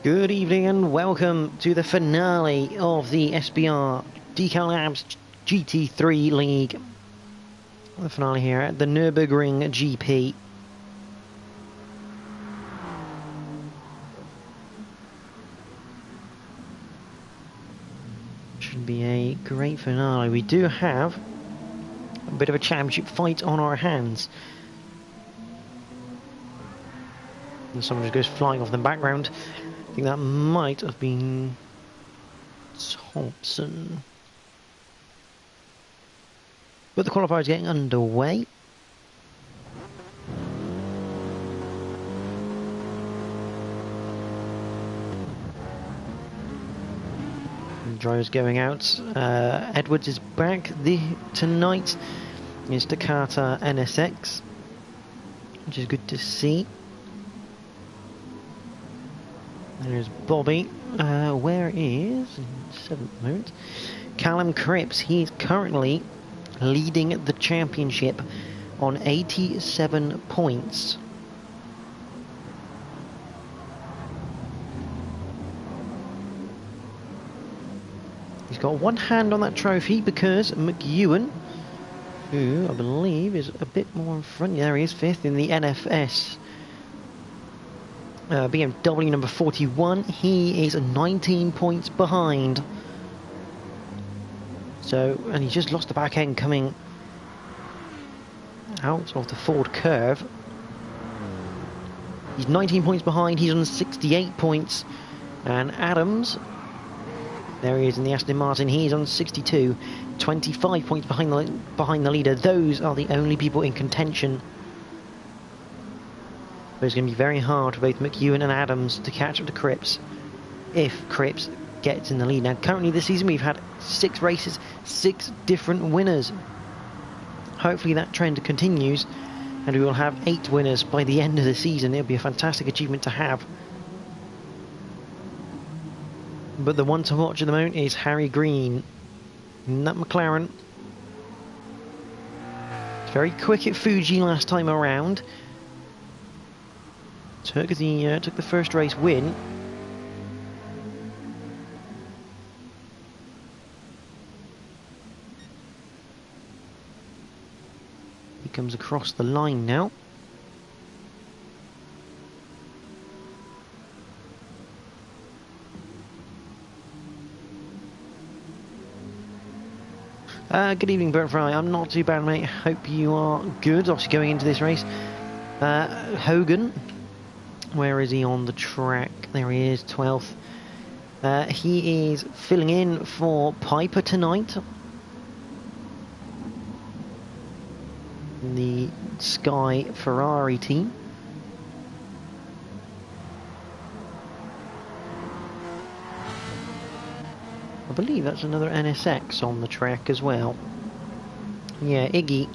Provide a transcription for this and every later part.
Good evening and welcome to the finale of the SBR Decal Labs GT3 League. The finale here at the Nurburgring GP. Should be a great finale. We do have a bit of a championship fight on our hands. And someone just goes flying off in the background. I think that might have been Thompson. But the qualifier is getting underway. The driver's going out. Edwards is back tonight. It's Takata NSX, which is good to see. There's Bobby. Where is, in 7th moment, Callum Cripps. He's currently leading the championship on 87 points. He's got one hand on that trophy because McEwen, who I believe is a bit more in front, there he is, 5th in the NFS. BMW number 41, he is 19 points behind. So, and he's just lost the back end coming out of the Ford curve. He's 19 points behind, he's on 68 points. And Adams, there he is in the Aston Martin, he's on 62. 25 points behind the leader. Those are the only people in contention. But it's going to be very hard for both McEwen and Adams to catch up to Cripps if Cripps gets in the lead. Now, currently this season we've had 6 races, 6 different winners. Hopefully that trend continues and we will have 8 winners by the end of the season. It'll be a fantastic achievement to have. But the one to watch at the moment is Harry Green in that McLaren. It's very quick at Fuji last time around. Took the first race win. He comes across the line now. Good evening, Bert Fry. I'm not too bad, mate. Hope you are good. Obviously going into this race. Hogan. Where is he on the track? There he is, 12th. He is filling in for Piper tonight. The Sky Ferrari team. I believe that's another NSX on the track as well. Yeah, Iggy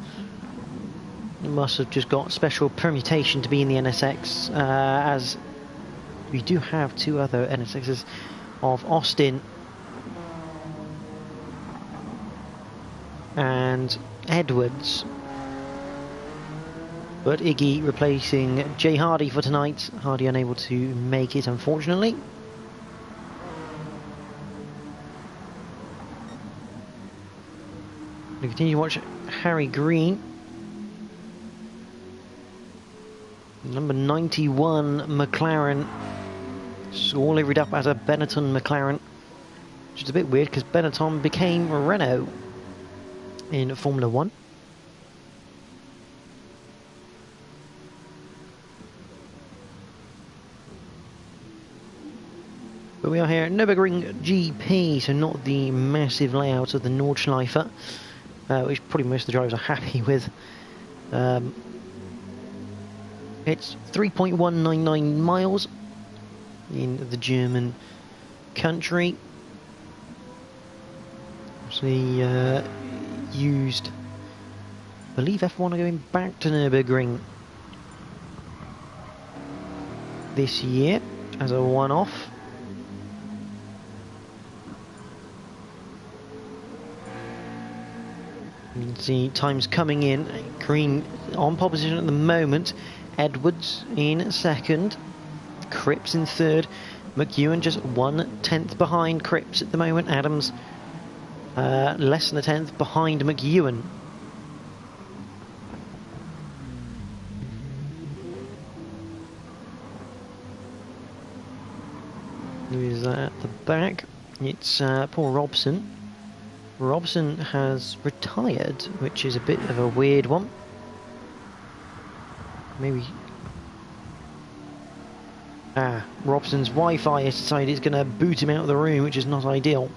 must have just got special permutation to be in the NSX, as we do have 2 other NSXs of Austin and Edwards. But Iggy replacing Jay Hardy for tonight. Hardy unable to make it, unfortunately. We continue to watch Harry Green. Number 91 McLaren. It's all liveried up as a Benetton McLaren. Which is a bit weird because Benetton became Renault in Formula 1. But we are here at Nurburgring GP, so not the massive layout of the Nordschleife, which probably most of the drivers are happy with. It's 3.199 miles in the German country. Actually used, I believe F1 are going back to Nürburgring this year as a one-off. You can see times coming in. Green on pole position at the moment. Edwards in 2nd. Cripps in 3rd. McEwen just 1/10 behind Cripps at the moment. Adams less than a tenth behind McEwen. Who's at the back? It's Paul Robson. Robson has retired, which is a bit of a weird one. Maybe... Robson's Wi-Fi has decided it's going to boot him out of the room, which is not ideal.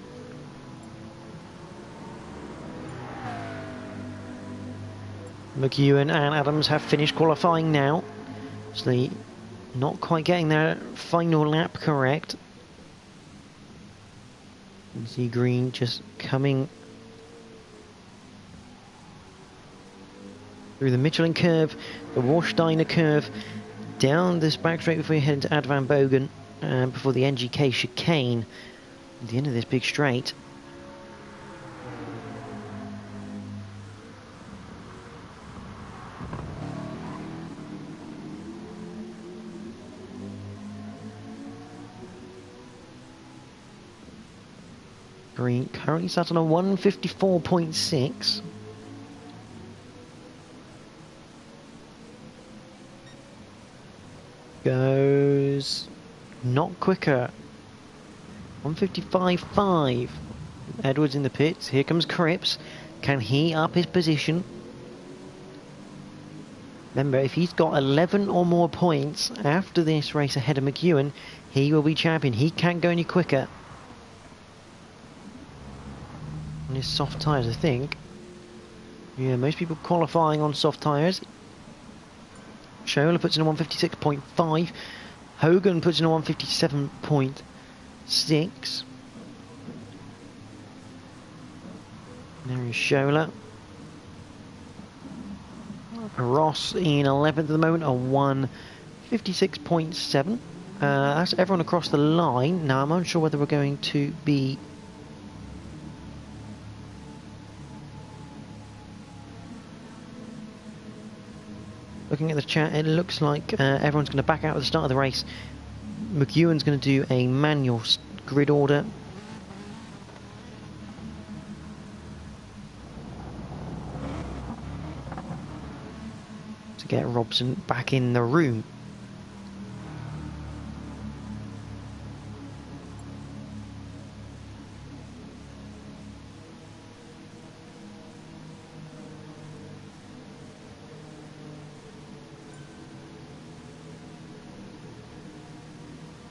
McEwen and Adams have finished qualifying now. Obviously, not quite getting their final lap correct. You see Green just coming through the Michelin curve, the Warsteiner curve, down this back straight before you head into Ad Van Bogen, before the NGK chicane at the end of this big straight. Green currently sat on a 154.6. Goes not quicker. 155.5. Edwards in the pits. Here comes Cripps. Can he up his position? Remember, if he's got 11 or more points after this race ahead of McEwen, he will be champion. He can't go any quicker. On his soft tyres, I think. Yeah, most people qualifying on soft tyres. Schola puts in a 156.5. Hogan puts in a 157.6. There is Schola. Ross in 11th at the moment, a 156.7. That's everyone across the line. Now, I'm unsure whether we're going to be... Looking at the chat, it looks like everyone's going to back out at the start of the race. McEwen's going to do a manual grid order. To get Robson back in the room.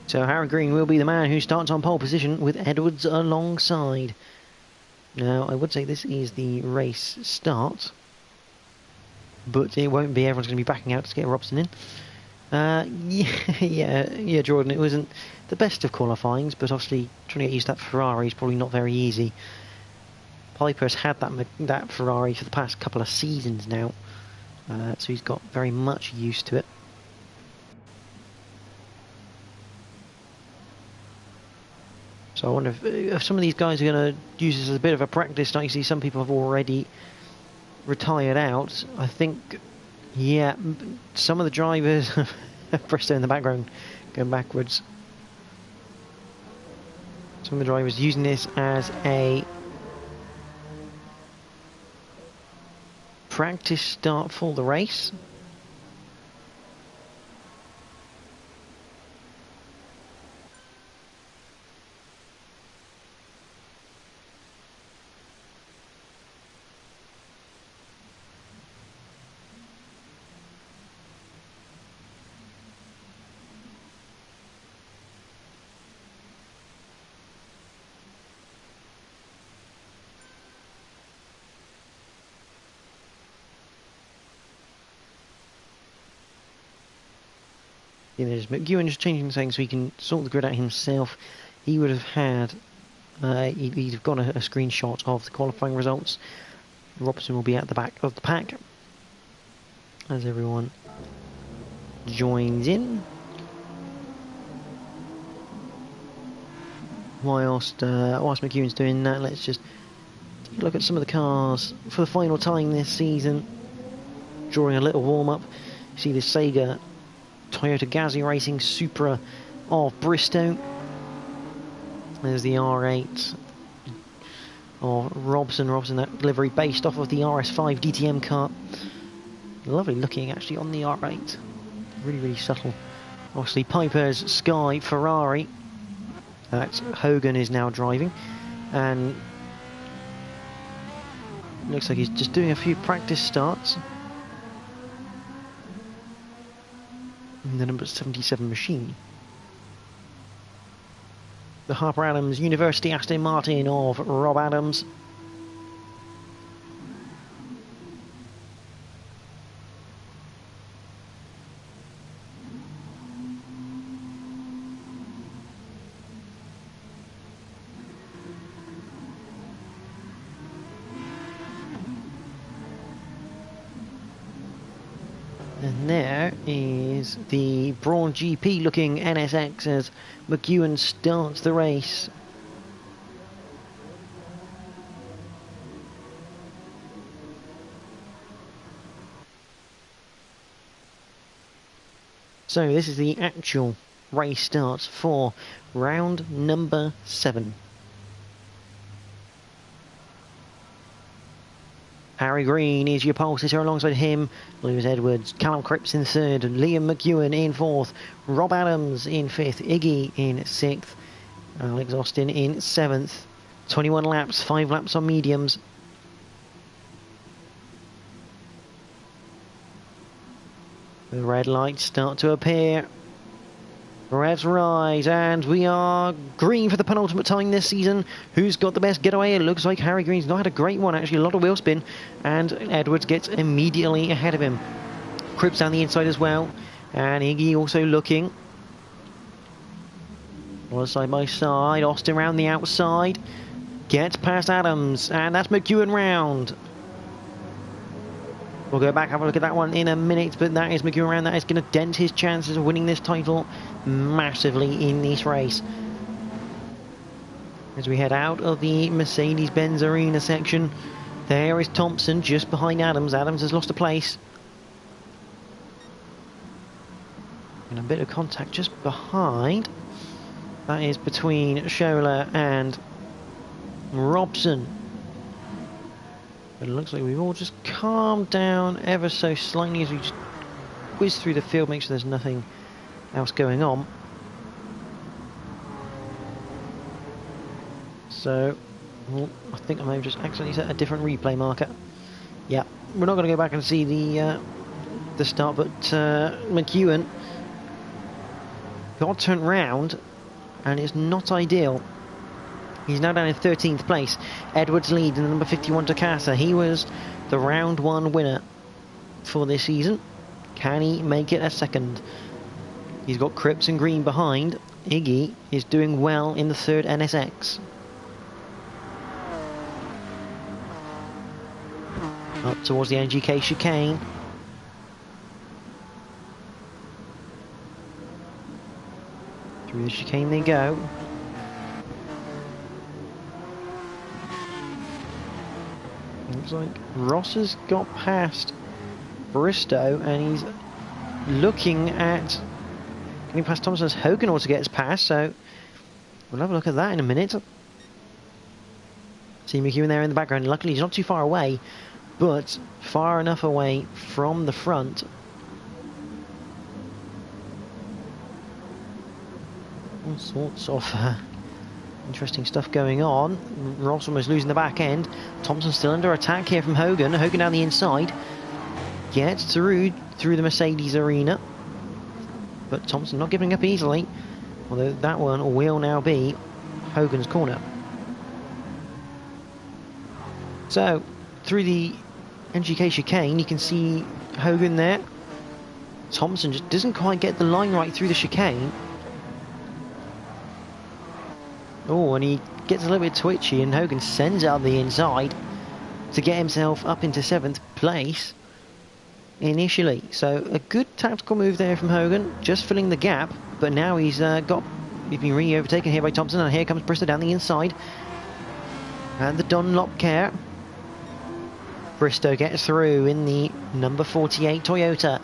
So Harry Green will be the man who starts on pole position with Edwards alongside. Now, I would say this is the race start, but it won't be. Everyone's going to be backing out to get Robson in. Yeah, Jordan, it wasn't the best of qualifyings, but obviously trying to get used to that Ferrari is probably not very easy. Piper's had that Ferrari for the past couple of seasons now, so he's got very much used to it. So I wonder if some of these guys are going to use this as a bit of a practice. Like you see, some people have already retired out. I think, yeah, some of the drivers, Bristow in the background, going backwards. Some of the drivers using this as a practice start for the race. There's McEwen just changing things so he can sort the grid out himself. He would have had, he'd have got a screenshot of the qualifying results. Robson will be at the back of the pack as everyone joins in. Whilst McEwen's doing that, let's just take a look at some of the cars for the final time this season. Drawing a little warm-up. You see this Sega Toyota Gazoo Racing Supra of Bristow. There's the R8 of Robson, that delivery based off of the RS5 DTM car. Lovely looking actually on the R8. Really, really subtle. Obviously Piper's Sky Ferrari. That's Hogan is now driving. And looks like he's just doing a few practice starts. In the number 77 machine. The Harper Adams University Aston Martin of Rob Adams. And there is the Brawn GP looking NSX as McEwen starts the race. So this is the actual race starts for round number 7. Harry Green is your pole sitter. Alongside him, Lewis Edwards, Callum Cripps in 3rd, Liam McEwen in 4th, Rob Adams in 5th, Iggy in 6th, Alex Austin in 7th. 21 laps, 5 laps on mediums. The red lights start to appear. Revs rise, and we are green for the penultimate time this season. Who's got the best getaway? It looks like Harry Green's not had a great one, actually. A lot of wheel spin, and Edwards gets immediately ahead of him. Cripps down the inside as well, and Iggy also looking. Well, side by side, Austin round the outside. Gets past Adams, and that's McEwen round. We'll go back, have a look at that one in a minute, but that is McEwen round. That is going to dent his chances of winning this title massively in this race. As we head out of the Mercedes-Benz Arena section, there is Thompson just behind Adams. Adams has lost a place. And a bit of contact just behind. That is between Scholar and Robson. But it looks like we've all just calmed down ever so slightly as we just whiz through the field, make sure there's nothing else going on. So, well, I think I may have just accidentally set a different replay marker. Yeah, we're not going to go back and see the start, but McEwen got turned round, and it's not ideal. He's now down in 13th place. Edwards lead in the number 51 Takasa. He was the round 1 winner for this season. Can he make it a second? He's got Cripps and Green behind. Iggy is doing well in the 3rd NSX. Up towards the NGK chicane. Through the chicane they go. Looks like Ross has got past Bristow, and he's looking at getting past Thompson as Hogan also gets past, so we'll have a look at that in a minute. See McEwen there in the background. Luckily he's not too far away, but far enough away from the front. All sorts of interesting stuff going on. Ross almost losing the back end. Thompson still under attack here from Hogan. Hogan down the inside. Gets through the Mercedes arena. But Thompson not giving up easily. Although that one will now be Hogan's corner. So, through the NGK chicane, you can see Hogan there. Thompson just doesn't quite get the line right through the chicane. Oh, and he gets a little bit twitchy, and Hogan sends out the inside to get himself up into 7th place initially. So a good tactical move there from Hogan, just filling the gap, but now he's been really overtaken here by Thompson, and here comes Bristow down the inside. And the Dunlop care. Bristow gets through in the number 48 Toyota.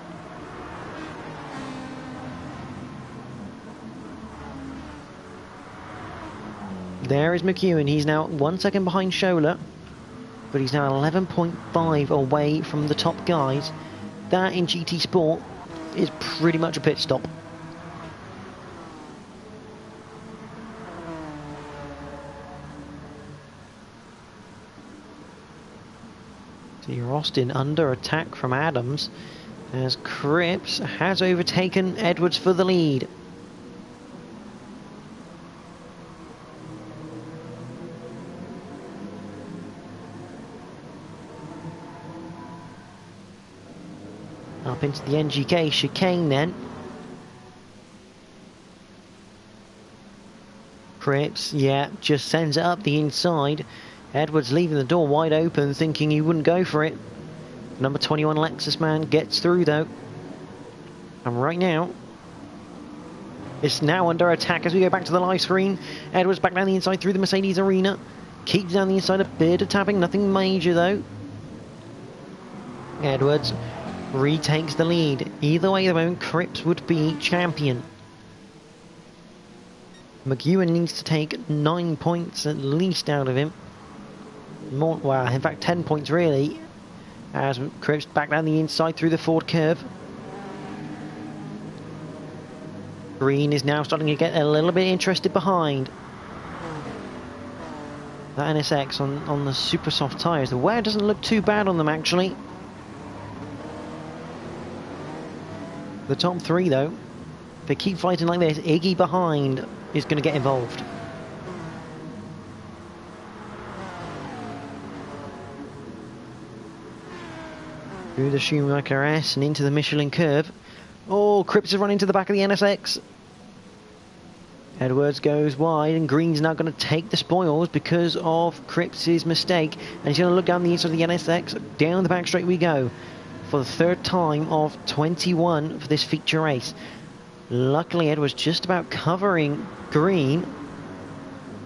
There is McEwen. He's now 1 second behind Schola, but he's now 11.5 away from the top guys. That in GT Sport is pretty much a pit stop. See Austin under attack from Adams as Cripps has overtaken Edwards for the lead. Up into the NGK chicane then. Cripps, yeah, just sends it up the inside. Edwards leaving the door wide open, thinking he wouldn't go for it. Number 21 Lexus man gets through though. And right now, it's now under attack as we go back to the live screen. Edwards back down the inside through the Mercedes arena. Keeps down the inside, a bit of tapping, nothing major though. Edwards retakes the lead. Either way at the moment, Cripps would be champion. McEwen needs to take 9 points at least out of him. More, well, in fact 10 points really, as Cripps back down the inside through the forward curve. Green is now starting to get a little bit interested behind. That NSX on the super soft tyres. The wear doesn't look too bad on them actually. The top three though, if they keep fighting like this, Iggy behind is going to get involved. Through the Schumacher S and into the Michelin curve. Oh, Cripps is running to the back of the NSX. Edwards goes wide and Green's now going to take the spoils because of Cripps' mistake. And he's going to look down the inside of the NSX. Down the back straight we go. For the third time of 21 for this feature race. Luckily Edwards just about covering Green.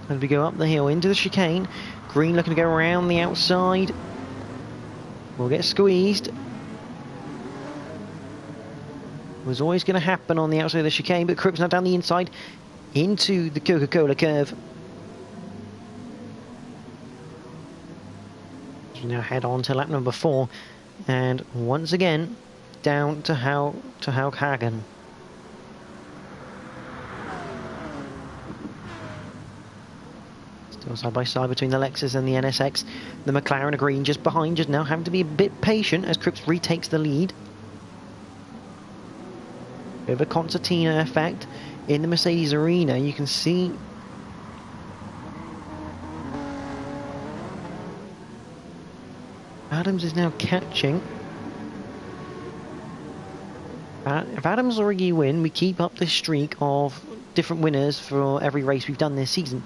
As we go up the hill into the chicane. Green looking to go around the outside. Will get squeezed. Was always going to happen on the outside of the chicane, but Cripps now down the inside into the Coca-Cola curve. We now head on to lap number 4, and once again down to Hagen. Still side by side between the Lexus and the NSX. The McLaren Green just behind, just now having to be a bit patient as Cripps retakes the lead. Bit of a concertina effect in the Mercedes arena. You can see Adams is now catching. If Adams or Iggy win, we keep up this streak of different winners for every race we've done this season.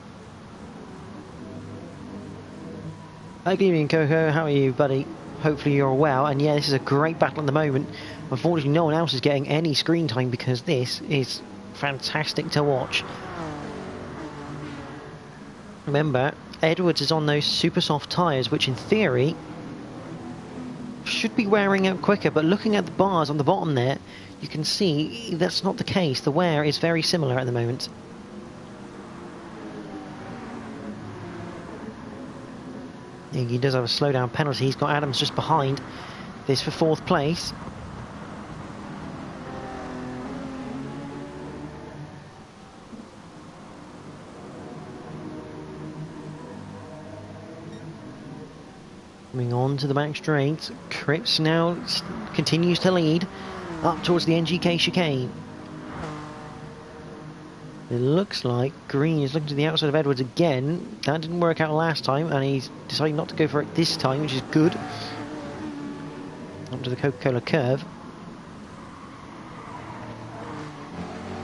Hi, good evening, Coco. How are you, buddy? Hopefully you're well. And yeah, this is a great battle at the moment. Unfortunately, no one else is getting any screen time because this is fantastic to watch. Remember, Edwards is on those super soft tyres, which in theory should be wearing out quicker. But looking at the bars on the bottom there, you can see that's not the case. The wear is very similar at the moment. He does have a slowdown penalty. He's got Adams just behind. This for 4th place. Coming on to the back straight. Cripps now continues to lead up towards the NGK chicane. It looks like Green is looking to the outside of Edwards again. That didn't work out last time, and he's deciding not to go for it this time, which is good. Up to the Coca-Cola curve.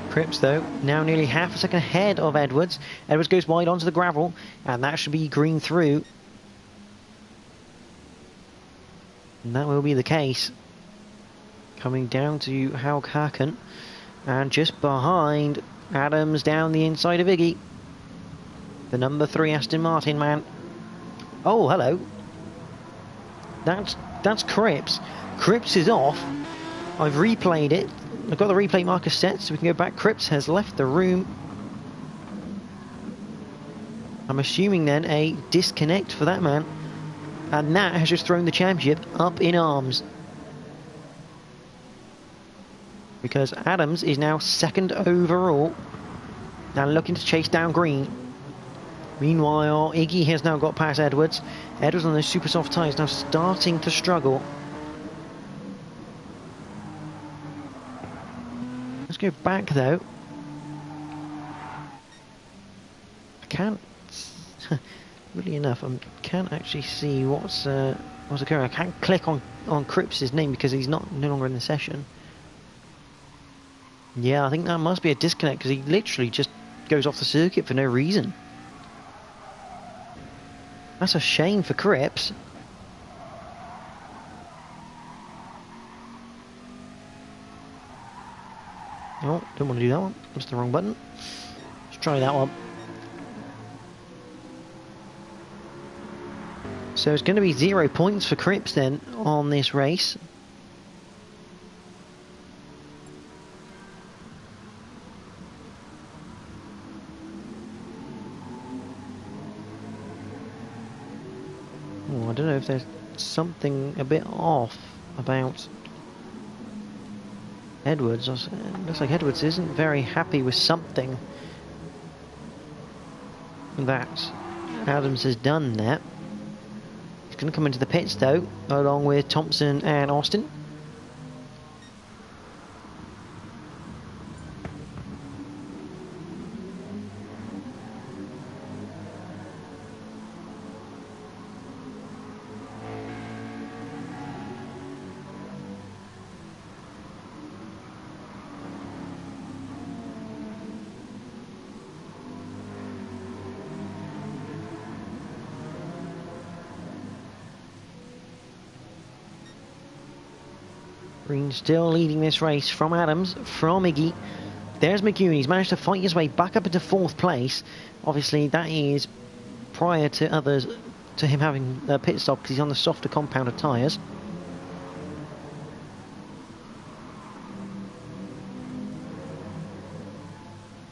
Cripps, though, now nearly half a second ahead of Edwards. Edwards goes wide onto the gravel, and that should be Green through. And that will be the case. Coming down to Hagen, and just behind Adams down the inside of Iggy. The number 3 Aston Martin man. Oh, hello. That's Cripps. Cripps is off. I've replayed it. I've got the replay marker set so we can go back. Cripps has left the room. I'm assuming then a disconnect for that man. And that has just thrown the championship up in arms. Because Adams is now second overall. Now looking to chase down Green. Meanwhile, Iggy has now got past Edwards. Edwards on those super soft tyres now starting to struggle. Let's go back though. I can't, really enough, I can't actually see what's occurring. I can't click on Cripps' name because he's no longer in the session. Yeah, I think that must be a disconnect because he literally just goes off the circuit for no reason. That's a shame for Cripps. Oh, don't want to do that one. That's the wrong button. Let's try that one. So it's going to be 0 points for Cripps then on this race. Oh, I don't know if there's something a bit off about Edwards. It looks like Edwards isn't very happy with something that Adams has done there. He's going to come into the pits though, along with Thompson and Austin. Green still leading this race from Adams, from Iggy. There's McEwen. He's managed to fight his way back up into 4th place. Obviously, that is prior to others, to him having a pit stop because he's on the softer compound of tyres.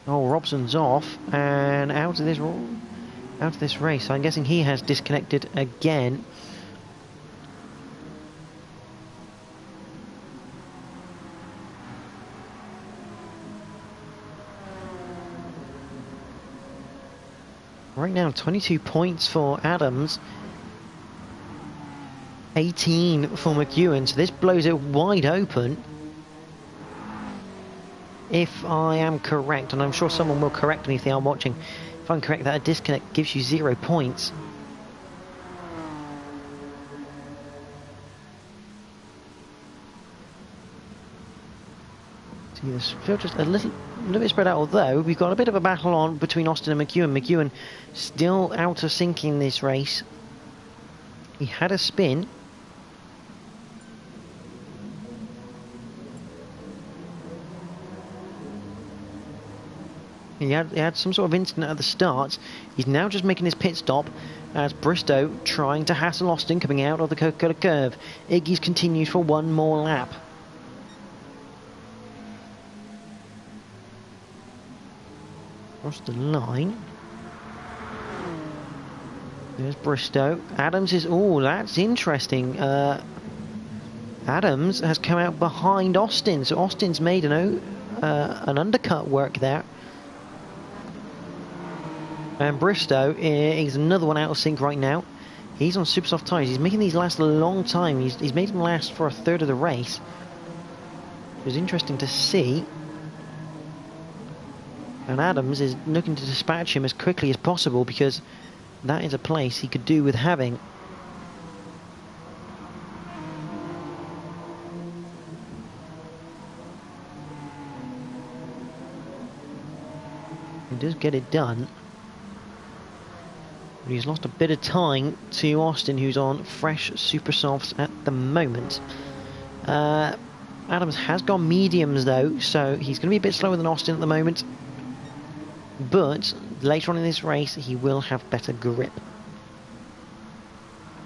Oh, Robson's off and out of this race. So I'm guessing he has disconnected again. Right now, 22 points for Adams, 18 for McEwen, so this blows it wide open. If I am correct, and I'm sure someone will correct me if they are watching, if I'm correct that a disconnect gives you 0 points. See, this feels just a little bit spread out, although we've got a bit of a battle on between Austin and McEwen. McEwen still out of sync in this race. He had a spin. He had some sort of incident at the start. He's now just making his pit stop as Bristow trying to hassle Austin coming out of the Coca-Cola curve. Iggy's continued for one more lap. Across the line. There's Bristow. Adams is... Oh, that's interesting. Adams has come out behind Austin. So Austin's made an undercut work there. And Bristow is another one out of sync right now. He's on super soft tyres. He's making these last a long time. He's made them last for a third of the race. It was interesting to see. And Adams is looking to dispatch him as quickly as possible because that is a place he could do with having. He does get it done. But he's lost a bit of time to Austin, who's on fresh super softs at the moment. Adams has gone mediums though, so he's going to be a bit slower than Austin at the moment. But later on in this race, he will have better grip.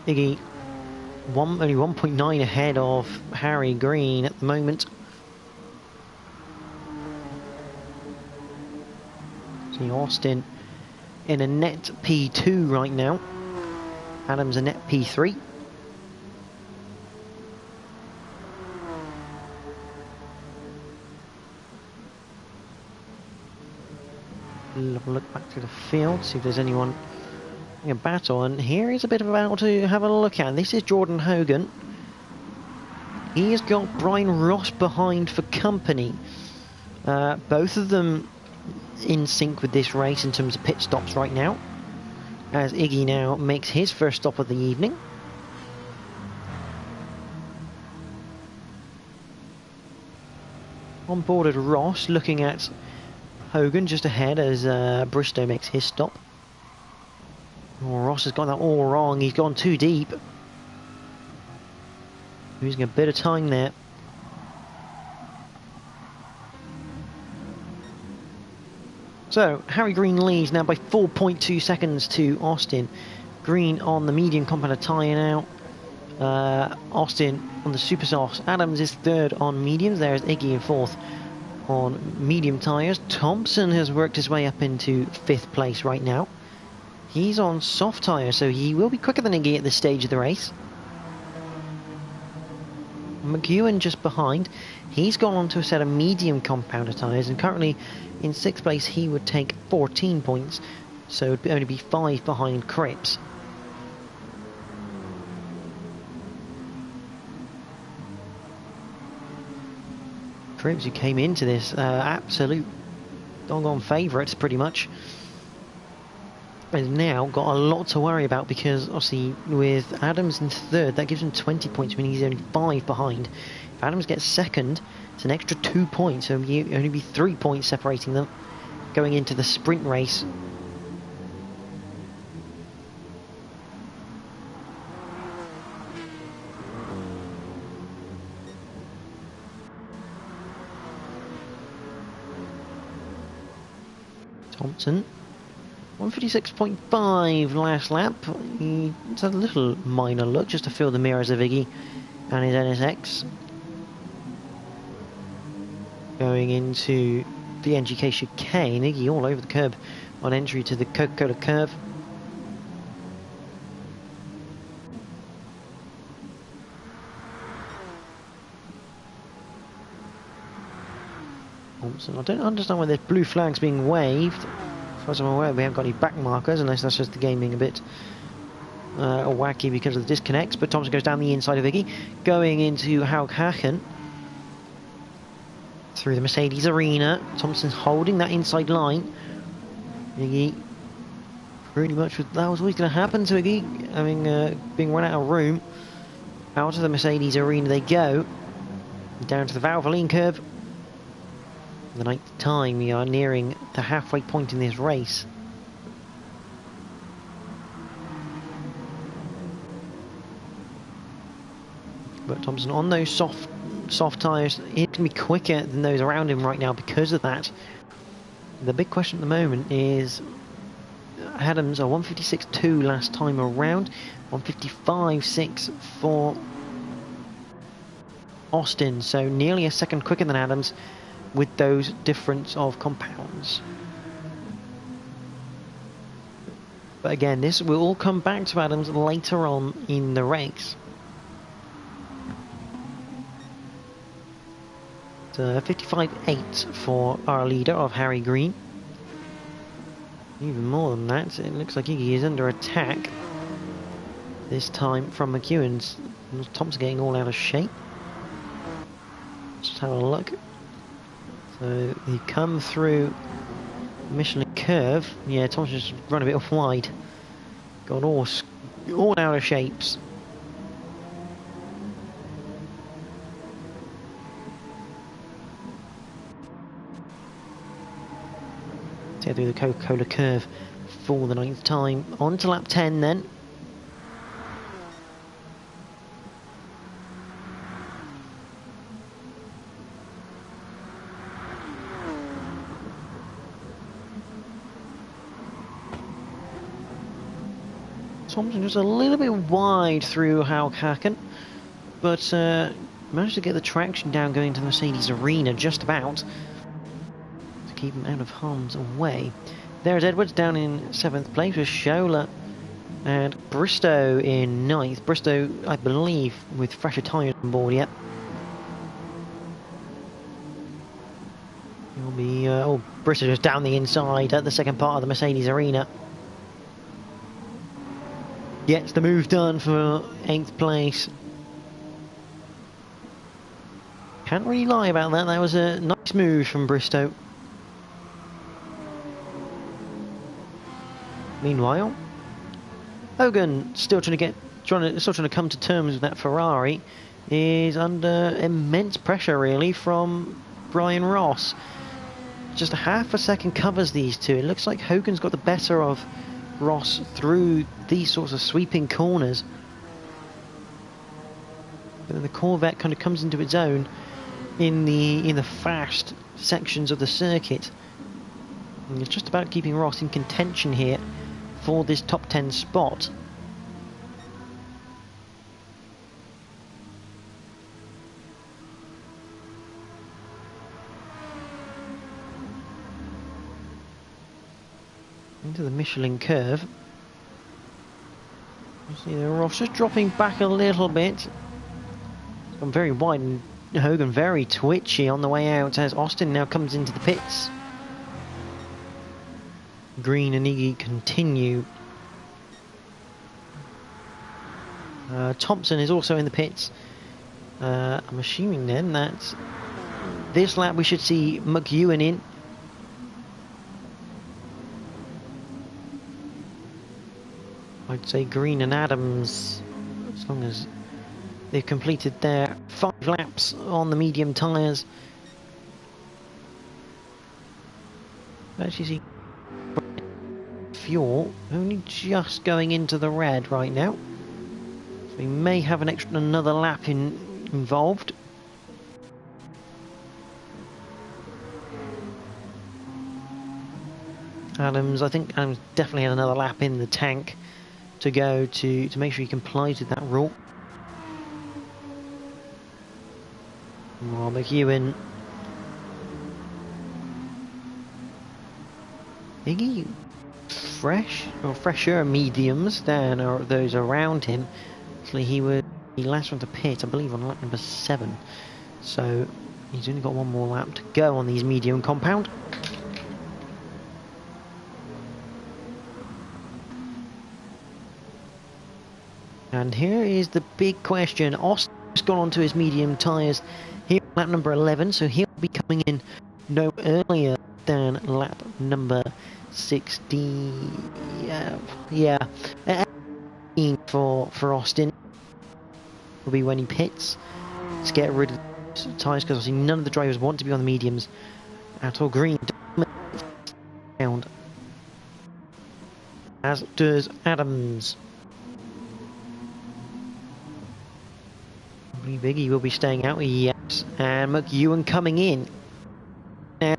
Iggy, only 1.9 ahead of Harry Green at the moment. See Austin in a net P2 right now. Adams a net P3. Have a look back through the field, see if there's anyone in a battle. And here is a bit of a battle to have a look at. This is Jordan Hogan. He has got Brian Ross behind for company. Both of them in sync with this race in terms of pit stops right now, as Iggy now makes his first stop of the evening. On board at Ross, looking at Hogan just ahead as Bristow makes his stop. Oh, Ross has got that all wrong. He's gone too deep. Losing a bit of time there. So, Harry Green leads now by 4.2 seconds to Austin. Green on the medium compounder tyre now. Austin on the super softs. Adams is third on mediums. There's Iggy in fourth on medium tyres. Thompson has worked his way up into fifth place right now. He's on soft tyres, so he will be quicker than Iggy at this stage of the race. McEwen just behind. He's gone on to a set of medium compounder tyres, and currently in sixth place he would take 14 points, so it would only be 5 behind Cripps. Cripps, who came into this absolute doggone favourites pretty much, has now got a lot to worry about, because obviously with Adams in third, that gives him 20 points, meaning he's only 5 behind. If Adams gets second, it's an extra 2 points, so it'll only be 3 points separating them going into the sprint race. Thompson, 156.5 last lap. It's a little minor look just to fill the mirrors of Iggy and his NSX. Going into the NGK chicane, Iggy all over the curb on entry to the Coca-Cola curve. Thompson, I don't understand why there's blue flags being waved. As far as I'm aware, we haven't got any back markers, unless that's just the game being a bit wacky because of the disconnects. But Thompson goes down the inside of Iggy, going into Haukhaken through the Mercedes arena. Thompson's holding that inside line. Iggy, pretty much that was always going to happen to Iggy, having being run out of room. Out of the Mercedes arena they go, down to the Valvoline curve. The ninth time, we are nearing the halfway point in this race. But Thompson on those soft tyres, he's going to be quicker than those around him right now because of that. The big question at the moment is Adams are 156.2 last time around, 155.6 for Austin, so nearly a second quicker than Adams, with those difference of compounds. But again, this will all come back to Adams later on in the race. 55.8 for our leader of Harry Green. Even more than that, it looks like Iggy is under attack. This time from McEwen's. Thompson getting all out of shape. Just have a look. So he come through Michelin curve. Yeah, Thompson's just run a bit wide. Got all out of shapes. Let's go through the Coca-Cola curve for the 9th time. On to lap 10 then. Thompson just a little bit wide through Haukhaken, but managed to get the traction down going to the Mercedes arena just about to keep him out of harm's way. There's Edwards down in 7th place with Schola and Bristow in 9th. Bristow, I believe, with fresher tyres on board yet. It'll be, Bristow just down the inside at the second part of the Mercedes arena. Gets the move done for 8th place. Can't really lie about that. That was a nice move from Bristow. Meanwhile, Hogan, still trying to come to terms with that Ferrari, is under immense pressure really from Brian Ross. Just a half a second covers these two. It looks like Hogan's got the better of Ross through these sorts of sweeping corners. But then the Corvette kind of comes into its own in the fast sections of the circuit. And it's just about keeping Ross in contention here for this top 10 spot. Into the Michelin curve. You see the Ross just dropping back a little bit. It's gone very wide and Hogan very twitchy on the way out as Austin now comes into the pits. Green and Iggy continue. Thompson is also in the pits. I'm assuming then that this lap we should see McEwen in. I'd say Green and Adams, as long as they've completed their 5 laps on the medium tyres. Actually see fuel only just going into the red right now, so we may have another lap involved. I think Adams definitely had another lap in the tank to go to make sure he complies with that rule. McEwen. Iggy fresher mediums than those around him. Actually, he last went to pit, I believe, on lap number 7. So he's only got one more lap to go on these medium compound. And here is the big question. Austin's gone onto his medium tyres here on lap number 11, so he'll be coming in no earlier than lap number 16. Yeah. For Austin will be when he pits to get rid of the tyres, because obviously none of the drivers want to be on the mediums at all. Green down, as does Adams. Biggie will be staying out, yes, and McEwen coming in. Now,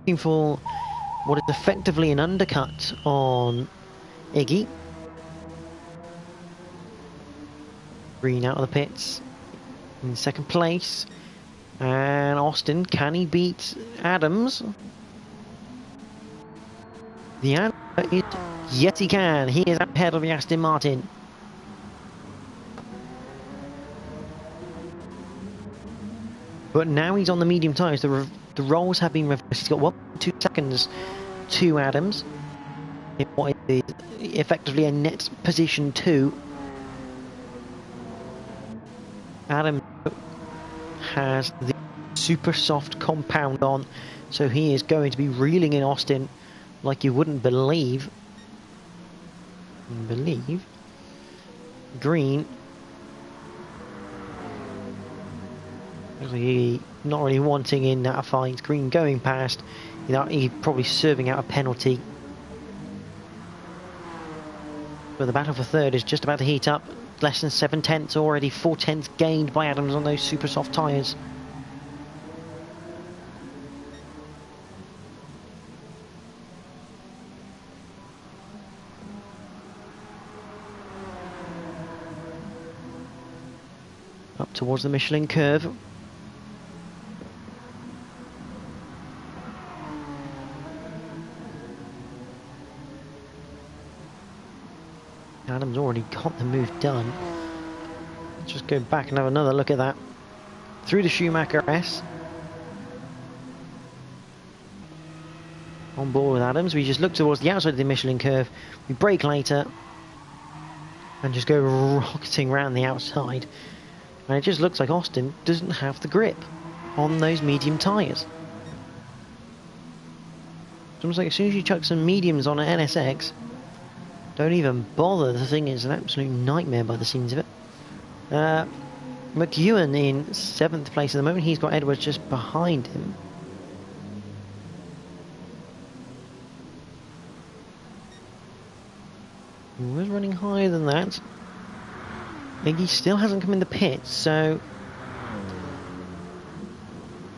looking for what is effectively an undercut on Iggy. Green out of the pits in 2nd place. And Austin, can he beat Adams? The answer is yes, he can. He is ahead of the Aston Martin. But now he's on the medium tyres. The roles have been reversed. He's got 1-2 seconds to Adams in what is effectively a net position 2. Adams has the super soft compound on, so he is going to be reeling in Austin like you wouldn't believe. Green, actually not really wanting in that fight. Green going past, he's probably serving out a penalty. But the battle for 3rd is just about to heat up. Less than 7 tenths already, 4 tenths gained by Adams on those super soft tyres. Up towards the Michelin curve. Adams already got the move done. Let's just go back and have another look at that. Through the Schumacher S. On board with Adams, we just look towards the outside of the Michelin curve, we brake later, and just go rocketing around the outside. And it just looks like Austin doesn't have the grip on those medium tyres. It's almost like as soon as you chuck some mediums on an NSX, don't even bother. The thing is an absolute nightmare by the scenes of it. McEwen in 7th place at the moment. He's got Edwards just behind him. He was running higher than that. Iggy still hasn't come in the pits, so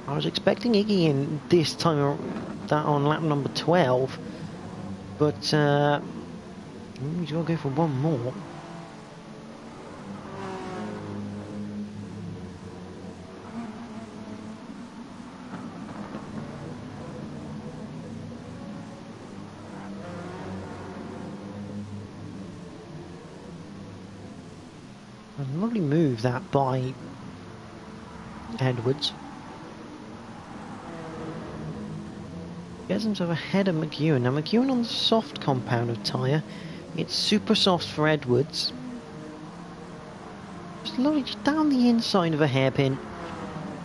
I was expecting Iggy in this time that on lap number 12, but he's got to go for one more. A lovely move that by Edwards. Gets himself ahead of McEwen. Now McEwen on the soft compound of tyre. It's super soft for Edwards. Just lovely, just down the inside of a hairpin.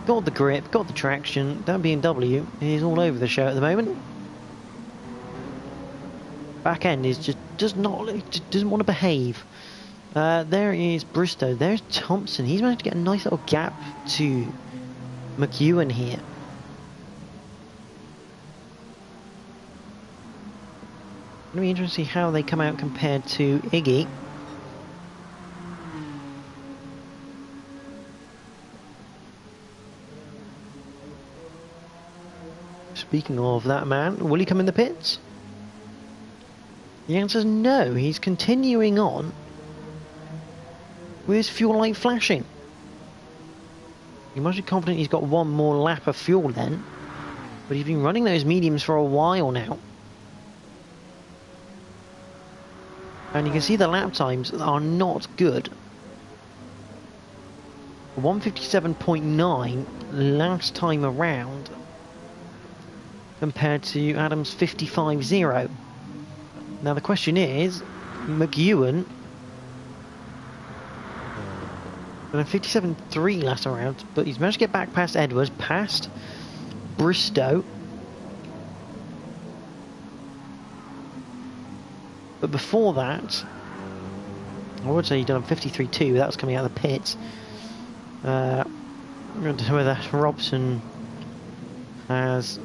Got the grip, got the traction. That BMW is all over the show at the moment. Back end is just doesn't want to behave. There is Bristow. There's Thompson. He's managed to get a nice little gap to McEwen here. It'll be interesting to see how they come out compared to Iggy. Speaking of that man, will he come in the pits? The answer is no. He's continuing on with his fuel light flashing. You must be confident he's got one more lap of fuel then, but he's been running those mediums for a while now. And you can see the lap times are not good. 157.9 last time around compared to Adams' 55.0. Now the question is, McEwen and a 57.3 last around, but he's managed to get back past Edwards, past Bristow. But before that, I would say he's done a 53.2, that was coming out of the pits. I don't know whether Robson has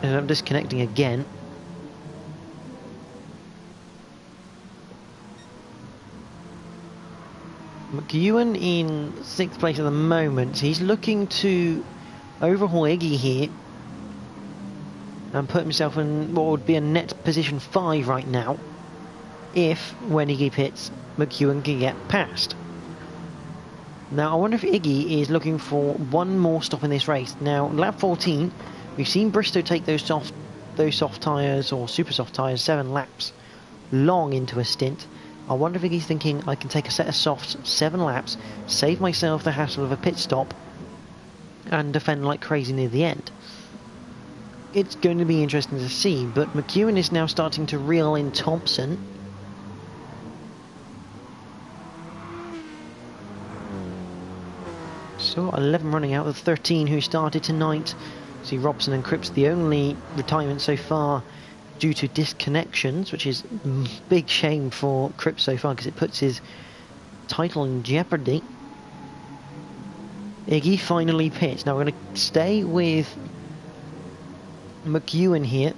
ended up disconnecting again. McEwen in 6th place at the moment. He's looking to overhaul Iggy here and put himself in what would be a net position 5 right now, if, when Iggy pits, McEwen can get past. Now I wonder if Iggy is looking for one more stop in this race. Now lap 14, we've seen Bristow take those soft tyres or super soft tyres 7 laps long into a stint. I wonder if Iggy's thinking, I can take a set of softs 7 laps, save myself the hassle of a pit stop, and defend like crazy near the end. It's going to be interesting to see, but McEwen is now starting to reel in Thompson. So 11 running out of 13 who started tonight. See Robson and Cripps the only retirement so far due to disconnections, which is a big shame for Cripps so far because it puts his title in jeopardy. Iggy finally pits. Now we're going to stay with McEwen here.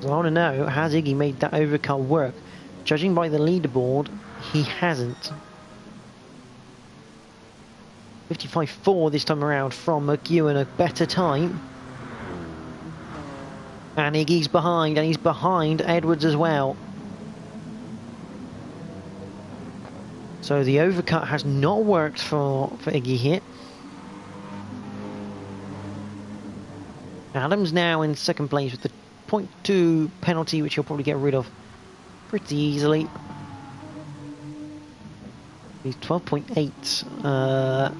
So I want to know, has Iggy made that overcut work? Judging by the leaderboard, he hasn't. 55.4 this time around from McEwen, a better time. And Iggy's behind, and he's behind Edwards as well. So the overcut has not worked for Iggy here. Adams now in 2nd place with the 0.2 penalty, which he'll probably get rid of pretty easily. He's 12.8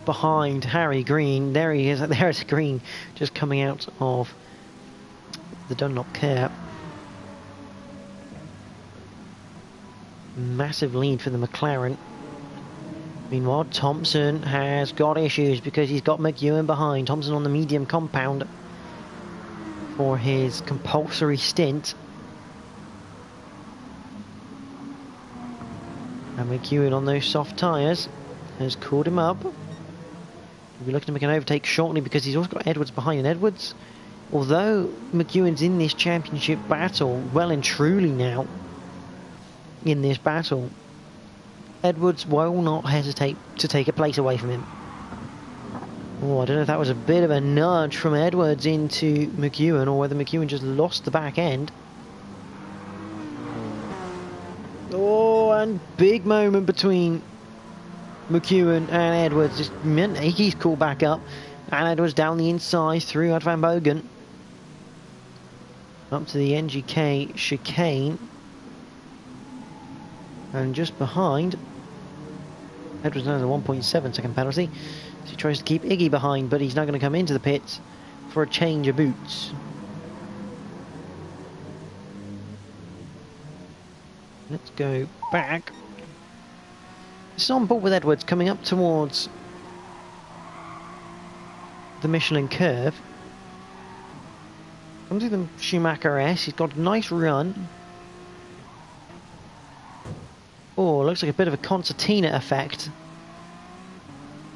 behind Harry Green. There he is. There's Green just coming out of the Dunlop curb. Massive lead for the McLaren. Meanwhile, Thompson has got issues because he's got McEwen behind. Thompson on the medium compound for his compulsory stint. And McEwen on those soft tyres has called him up. He'll be looking to make an overtake shortly because he's also got Edwards behind. And Edwards, although McEwen's in this championship battle, well and truly now in this battle, Edwards will not hesitate to take a place away from him. Oh, I don't know if that was a bit of a nudge from Edwards into McEwen or whether McEwen just lost the back end. Oh, and big moment between McEwen and Edwards. Just meant Iggy's called back up. And Edwards down the inside through Ad Van Bogen. Up to the NGK chicane. And just behind, Edwards now has a 1.7 second penalty. So he tries to keep Iggy behind, but he's now going to come into the pits for a change of boots. Let's go back. It's on board with Edwards coming up towards the Michelin curve. Comes with the Schumacher S. He's got a nice run. Oh, looks like a bit of a concertina effect.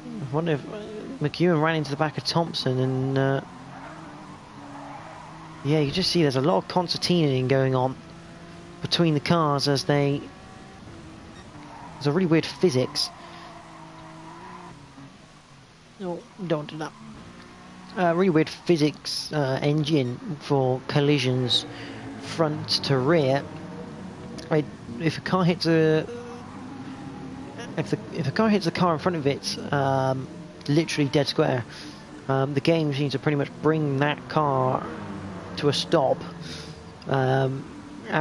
I wonder if McEwen ran into the back of Thompson and yeah, you just see there's a lot of concertinaing going on between the cars as they... There's a really weird physics. No, don't do that. Really weird physics engine for collisions front to rear. If a car hits a... If a car hits a car in front of it, literally dead square, the game seems to pretty much bring that car to a stop. And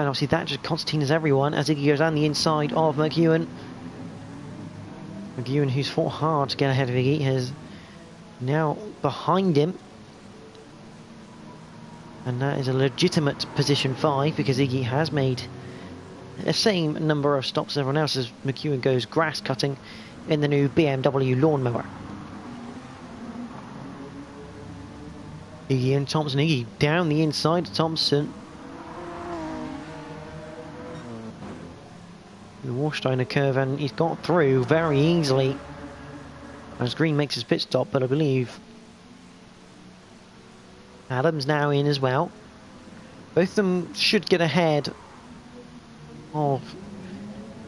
obviously that just concertinas everyone as Iggy goes down the inside of McEwen. McEwen, who's fought hard to get ahead of Iggy, is now behind him. And that is a legitimate position 5 because Iggy has made the same number of stops as everyone else as McEwen goes grass cutting in the new BMW lawnmower. Iggy and Thompson. Iggy down the inside of Thompson. The Warsteiner curve, and he's got through very easily as Green makes his pit stop, but I believe Adams now in as well. Both of them should get ahead of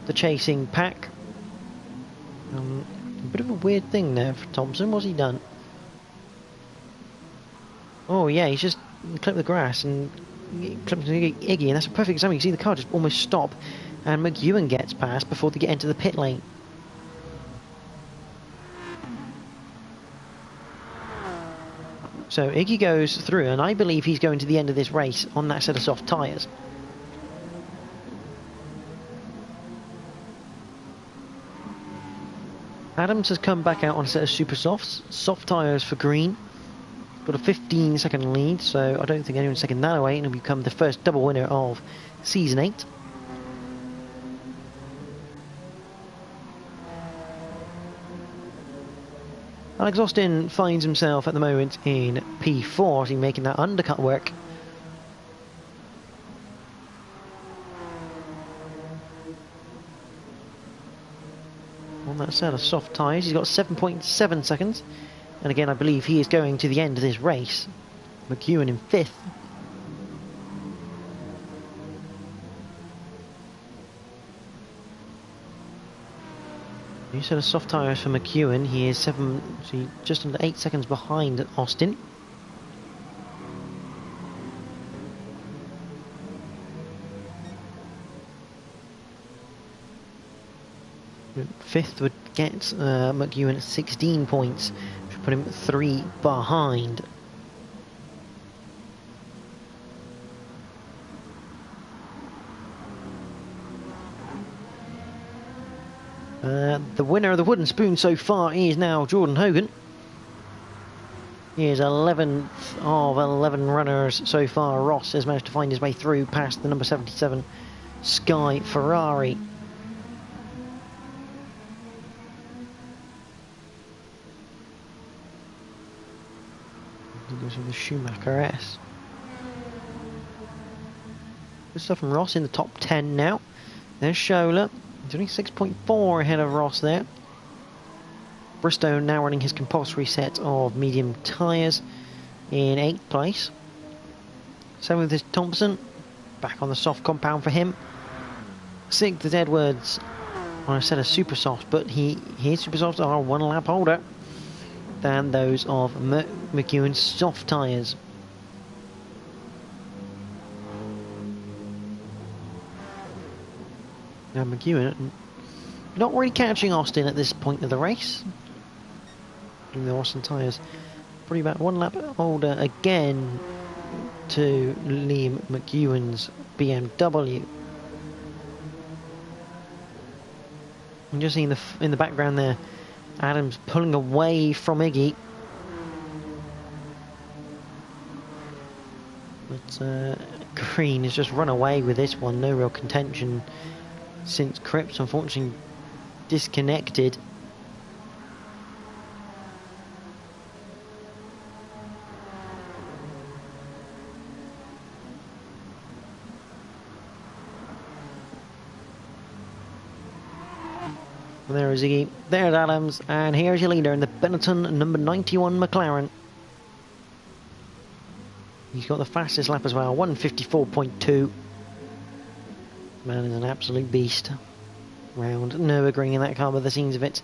the chasing pack. A bit of a weird thing there for Thompson. What's he done? Oh yeah, he's just clipped the grass and clipped Iggy, and that's a perfect example. You can see the car just almost stop, and McEwen gets past before they get into the pit lane. So Iggy goes through, and I believe he's going to the end of this race on that set of soft tyres. Adams has come back out on a set of super softs. Soft tyres for Green. Got a 15-second lead, so I don't think anyone's taking that away, and he'll become the first double winner of Season 8. Alex Austin finds himself at the moment in P4, he's making that undercut work. On that set of soft tyres, he's got 7.7 seconds. And again, I believe he is going to the end of this race. McEwen in 5th. New set of soft tyres for McEwen. He is just under 8 seconds behind Austin. Fifth would get McEwen at 16 points, which would put him 3 behind. The winner of the wooden spoon so far is now Jordan Hogan. He is 11th of 11 runners so far. Ross has managed to find his way through past the number 77 Sky Ferrari. He goes with the Schumacher S. Good stuff from Ross in the top 10 now. There's Schola. He's only 6.4 ahead of Ross there. Bristow now running his compulsory set of medium tyres in 8th place. 7th is Thompson, back on the soft compound for him. 6th is Edwards on a set of super softs, but his super softs are 1 lap older than those of McEwen's soft tyres. Now McEwen not really catching Austin at this point of the race. The Austin tyres probably about 1 lap older again to Liam McEwen's BMW. I'm just seeing in the background there, Adams pulling away from Iggy. But Green has just run away with this one, no real contention since Cripps unfortunately disconnected. And there is Iggy, there's Adams, and here's your leader in the Benetton number 91 McLaren. He's got the fastest lap as well, 1:54.2. Man is an absolute beast. Round Nurburgring in that car by the scenes of it.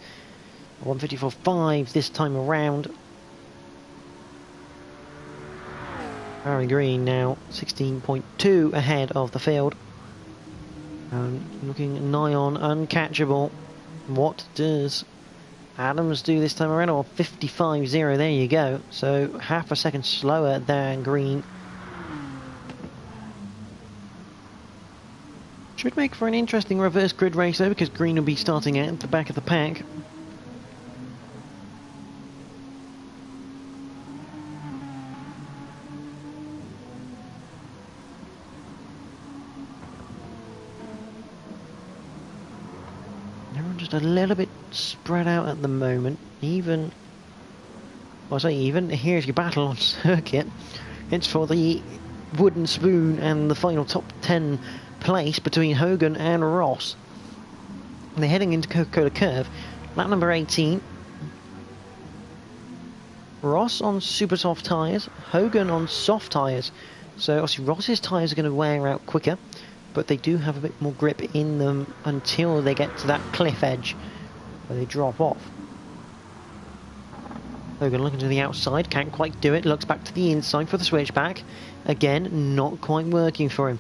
1:54.5 this time around. Harry Green now 16.2 ahead of the field. Looking nigh on uncatchable. What does Adams do this time around? Or 55.0, there you go. So half a second slower than Green. Should make for an interesting reverse grid race though, because Green will be starting at the back of the pack. Everyone's just a little bit spread out at the moment. Even, well, I say even, here's your battle on circuit. It's for the wooden spoon and the final top 10 place between Hogan and Ross. They're heading into Coca-Cola Curve. Lap number 18. Ross on super soft tyres, Hogan on soft tyres. So obviously Ross's tyres are going to wear out quicker, but they do have a bit more grip in them until they get to that cliff edge where they drop off. Hogan looking to the outside, can't quite do it, looks back to the inside for the switchback. Again, not quite working for him.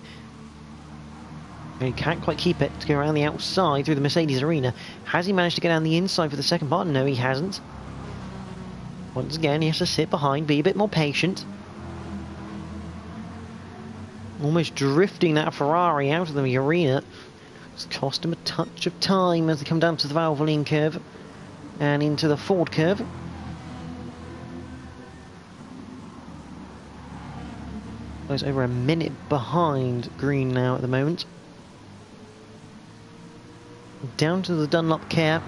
He can't quite keep it to go around the outside through the Mercedes arena. Has he managed to get down the inside for the second part? No, he hasn't. Once again, he has to sit behind, be a bit more patient. Almost drifting that Ferrari out of the arena. It's cost him a touch of time as they come down to the Valvoline curve and into the Ford curve. He's over a minute behind Green now at the moment. Down to the Dunlop Care.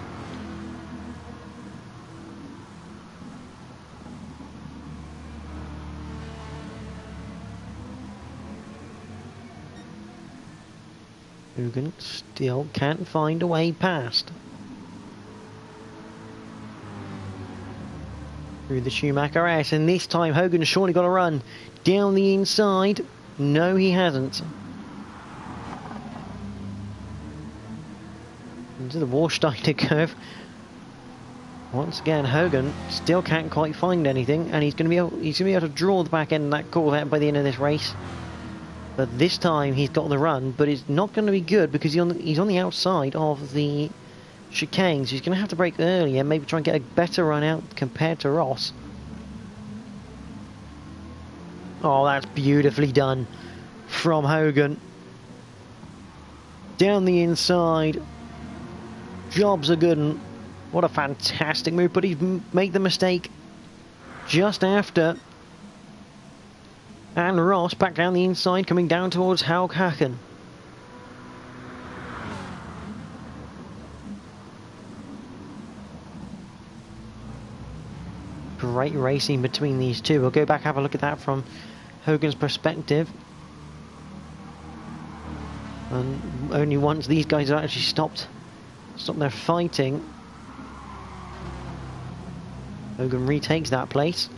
Hogan still can't find a way past. Through the Schumacher S, and this time Hogan's surely got to run down the inside. No, he hasn't. Into the Warsteiner curve. Once again, Hogan still can't quite find anything, and he's going to be able to draw the back end of that Corvette by the end of this race. But this time he's got the run, but it's not going to be good because he's on the outside of the chicane, so he's going to have to brake earlier, maybe try and get a better run out compared to Ross. Oh, that's beautifully done from Hogan. Down the inside. Job's a good one. What a fantastic move, but he's made the mistake just after. And Ross back down the inside, coming down towards Haughaken. Great racing between these two. We'll go back, have a look at that from Hogan's perspective. And only once these guys have actually stopped their fighting, Hogan retakes that place.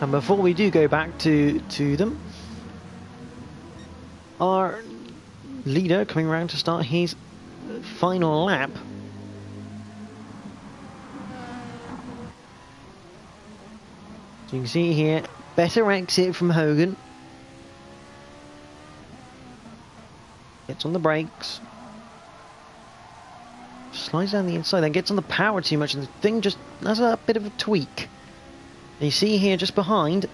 And before we do go back to them, our leader coming around to start his final lap. So you can see here, better exit from Hogan. Gets on the brakes. Slides down the inside, then gets on the power too much, and the thing just has a bit of a tweak. And you see here just behind,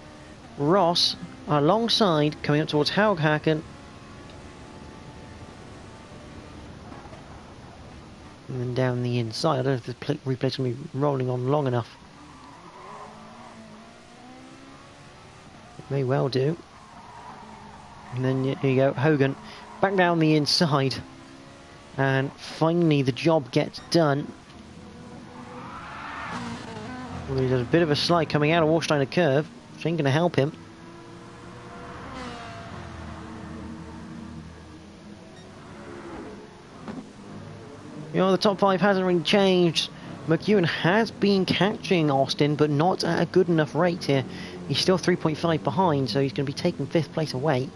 Ross alongside, coming up towards Haughaken. And then down the inside, I don't know if the replay's going to be rolling on long enough. It may well do. And then here you go, Hogan back down the inside. And finally the job gets done. Well, there's a bit of a slide coming out of Warsteiner curve, which ain't going to help him. You know, the top 5 hasn't really changed. McEwen has been catching Austin, but not at a good enough rate here. He's still 3.5 behind, so he's going to be taking 5th place away.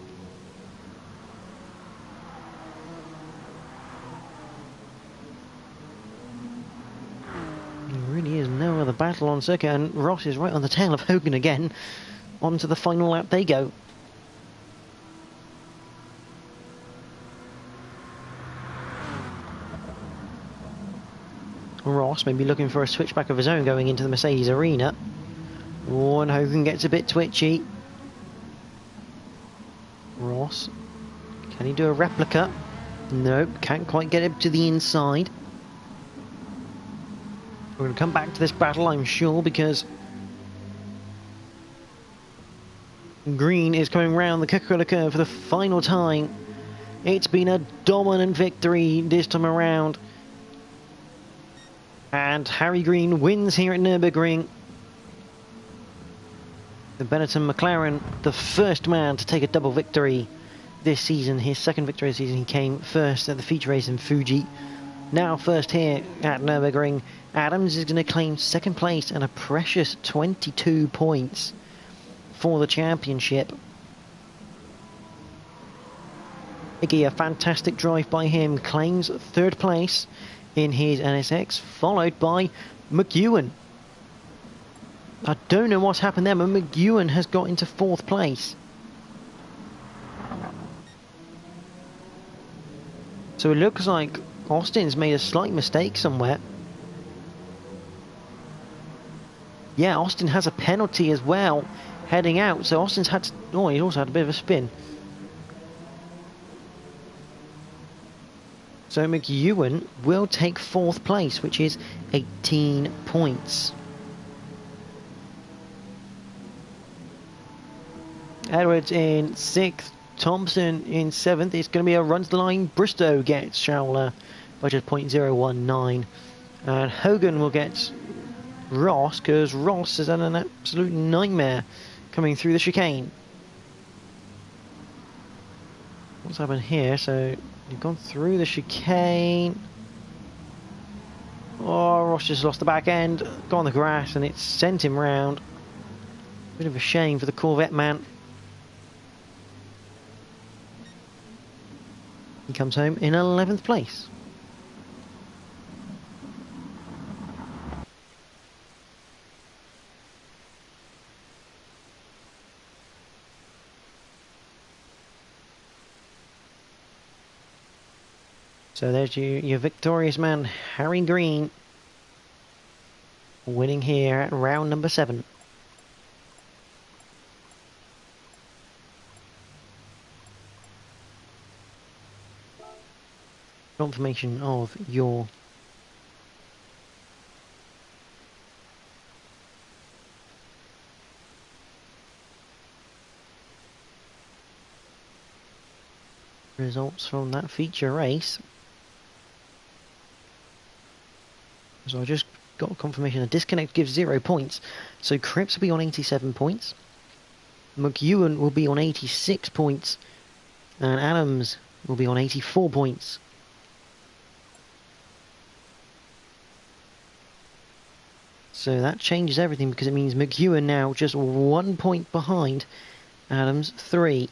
There really is no other battle on circuit, and Ross is right on the tail of Hogan again. On to the final lap they go. Ross may be looking for a switchback of his own going into the Mercedes arena. Oh, and Hogan gets a bit twitchy. Ross, can he do a replica? Nope, can't quite get it to the inside. We're going to come back to this battle, I'm sure, because Green is coming round the Coca-Cola curve for the final time. It's been a dominant victory this time around. And Harry Green wins here at Nurburgring. The Benetton McLaren, the first man to take a double victory this season. His second victory this season, he came first at the feature race in Fuji. Now first here at Nurburgring. Adams is going to claim second place and a precious 22 points for the championship. Iggy, a fantastic drive by him, claims third place in his NSX, followed by McEwen. I don't know what's happened there, but McEwen has got into 4th place. So it looks like Austin's made a slight mistake somewhere. Yeah, Austin has a penalty as well heading out, so Austin's had to... Oh, he's also had a bit of a spin. So McEwen will take 4th place, which is 18 points. Edwards in 6th, Thompson in 7th. It's going to be a run to the line. Bristow gets Schauler by just 0.019. And Hogan will get Ross, because Ross has had an absolute nightmare coming through the chicane. What's happened here? So you've gone through the chicane. Oh, Ross just lost the back end, got on the grass, and it sent him round. Bit of a shame for the Corvette man. He comes home in 11th place. So there's your victorious man, Harry Green, winning here at round number 7. Confirmation of your results from that feature race. So I just got confirmation. A disconnect gives 0 points. So Cripps will be on 87 points. McEwen will be on 86 points. And Adams will be on 84 points. So that changes everything because it means McEwen now just 1 point behind. Adams 3.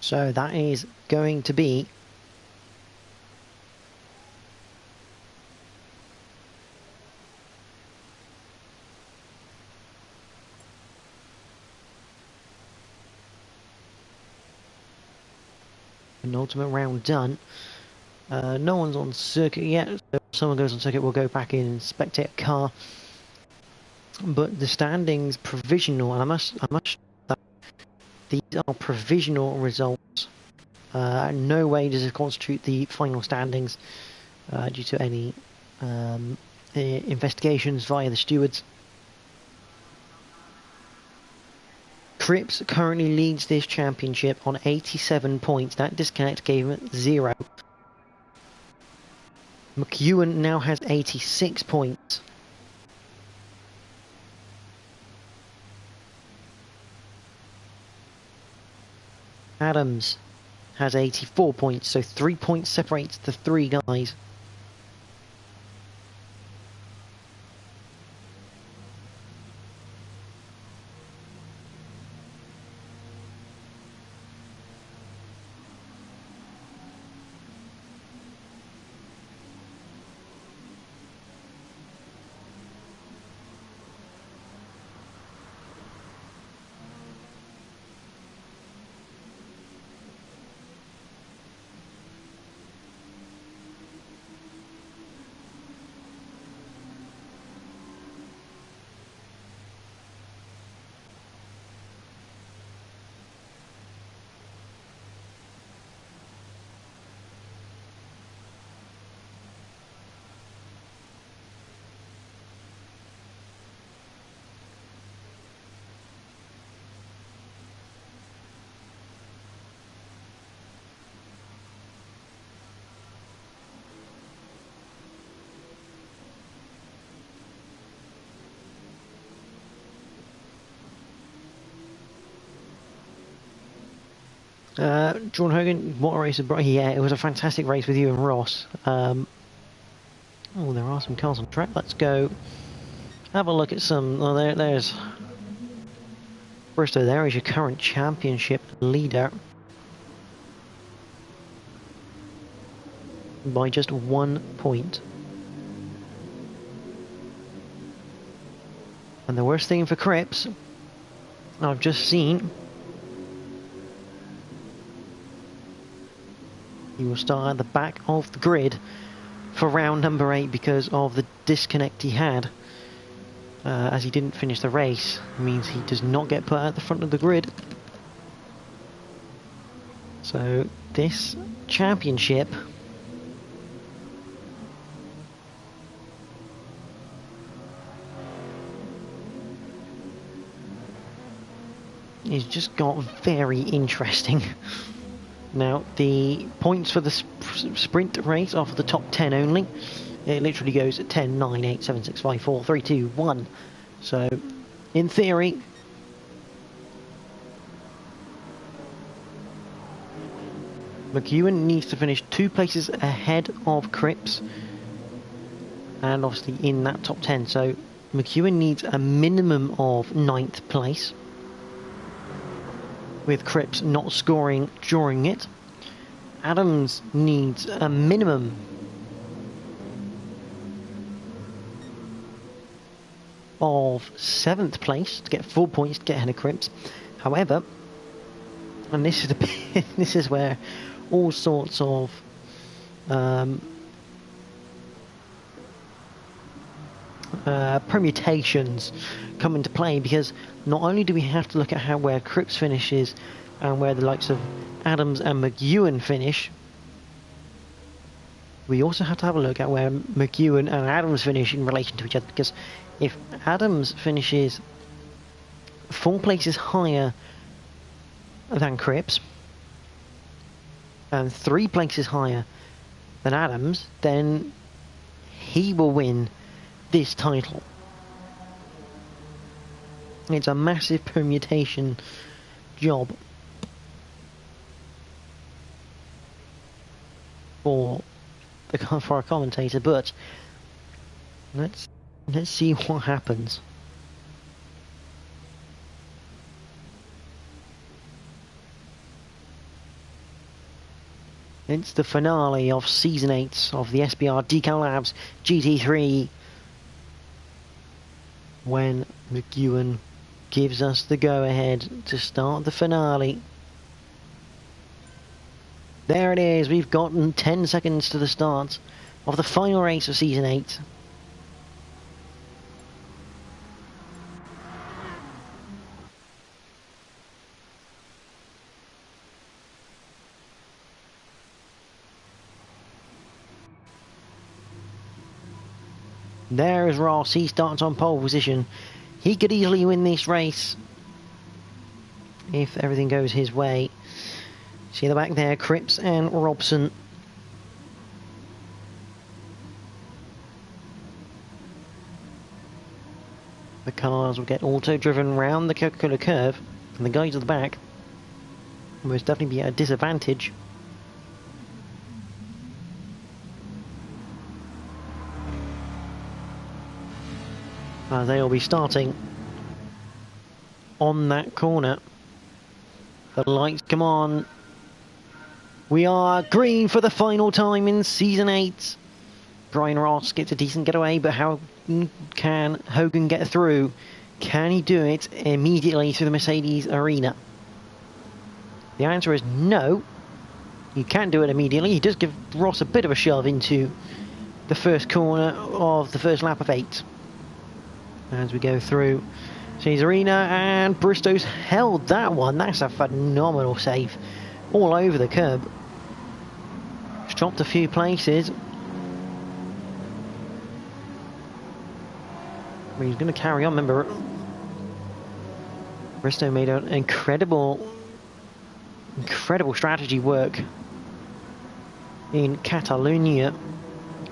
So that is going to be an ultimate round done. No one's on circuit yet, so if someone goes on circuit, we'll go back in and spectate a car. But the standings provisional, and I must these are provisional results. No way does it constitute the final standings due to any investigations via the stewards. Cripps currently leads this championship on 87 points. That disconnect gave him 0. McEwen now has 86 points. Adams has 84 points, so 3 points separates the 3 guys. John Hogan, what a race! Yeah, it was a fantastic race with you and Ross. Oh, there are some cars on track. Let's go have a look at some. Oh, there's Bristow. There is your current championship leader by just 1 point. And the worst thing for Cripps, I've just seen. He will start at the back of the grid for round number 8 because of the disconnect he had. As he didn't finish the race, it means he does not get put at the front of the grid. So this championship has just got very interesting. Now, the points for the sprint race are for the top 10 only. It literally goes at 10, 9, 8, 7, 6, 5, 4, 3, 2, 1. So, in theory, McEwen needs to finish 2 places ahead of Cripps, and obviously in that top 10. So McEwen needs a minimum of 9th place, with Cripps not scoring during it. Adams needs a minimum of 7th place to get 4 points to get ahead of Cripps. However, and this is this is where all sorts of permutations come into play, because not only do we have to look at where Cripps finishes and where the likes of Adams and McEwen finish, we also have to have a look at where McEwen and Adams finish in relation to each other, because if Adams finishes 4 places higher than Cripps and 3 places higher than Adams, then he will win this title. It's a massive permutation job for a commentator, but let's see what happens. It's the finale of Season 8 of the SBR Decal Labs GT3, when McEwen gives us the go-ahead to start the finale. There it is, we've gotten 10 seconds to the start of the final race of Season 8. There is Ross, he starts on pole position. He could easily win this race if everything goes his way. See the back there, Cripps and Robson. The cars will get auto-driven round the Coca-Cola curve, and the guys at the back will most definitely be at a disadvantage. They will be starting on that corner. The lights come on. We are green for the final time in Season 8. Brian Ross gets a decent getaway, but how can Hogan get through? Can he do it immediately through the Mercedes arena? The answer is no. He can't do it immediately. He does give Ross a bit of a shove into the first corner of the first lap of 8. As we go through Mercedes arena, and Bristow's held that one. That's a phenomenal save all over the curb. He's dropped a few places. He's going to carry on. Remember, Bristow made an incredible strategy work in Catalonia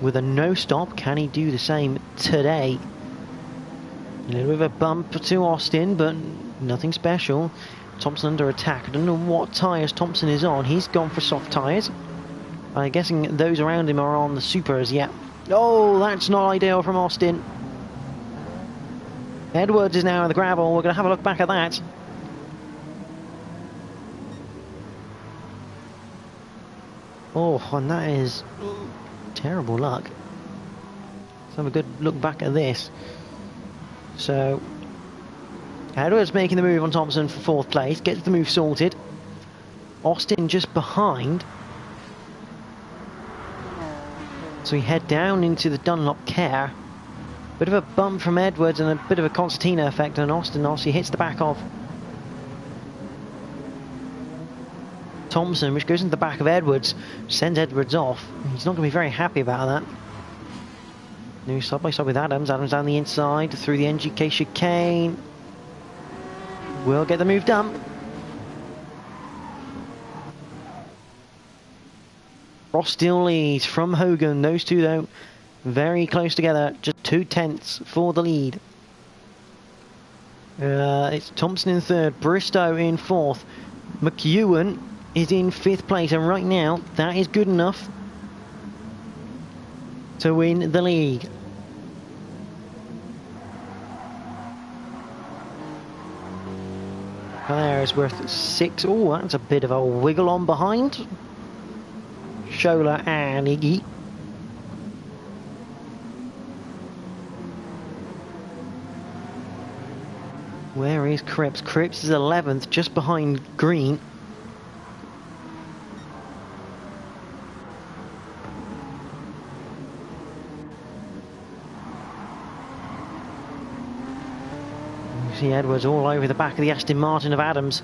with a no stop. Can he do the same today? A little bit of a bump to Austin, but nothing special. Thompson under attack. I don't know what tyres Thompson is on. He's gone for soft tyres. I'm guessing those around him are on the supers yet. Oh, that's not ideal from Austin. Edwards is now in the gravel. We're going to have a look back at that. Oh, and that is terrible luck. Let's have a good look back at this. So, Edwards making the move on Thompson for 4th place, gets the move sorted. Austin just behind. So we head down into the Dunlop Care. Bit of a bump from Edwards and a bit of a concertina effect on Austin. Obviously hits the back of Thompson, which goes into the back of Edwards, sends Edwards off. He's not going to be very happy about that. New side by side with Adams. Adams down the inside through the NGK chicane. We'll get the move done. Ross still leads from Hogan. Those two, though, very close together. Just 2 tenths for the lead. It's Thompson in third, Bristow in fourth, McEwen is in fifth place, and right now that is good enough to win the league. There is worth 6. Oh, that's a bit of a wiggle on behind. Shola and Iggy. Where is Cripps? Cripps is 11th, just behind Green. You see Edwards all over the back of the Aston Martin of Adams.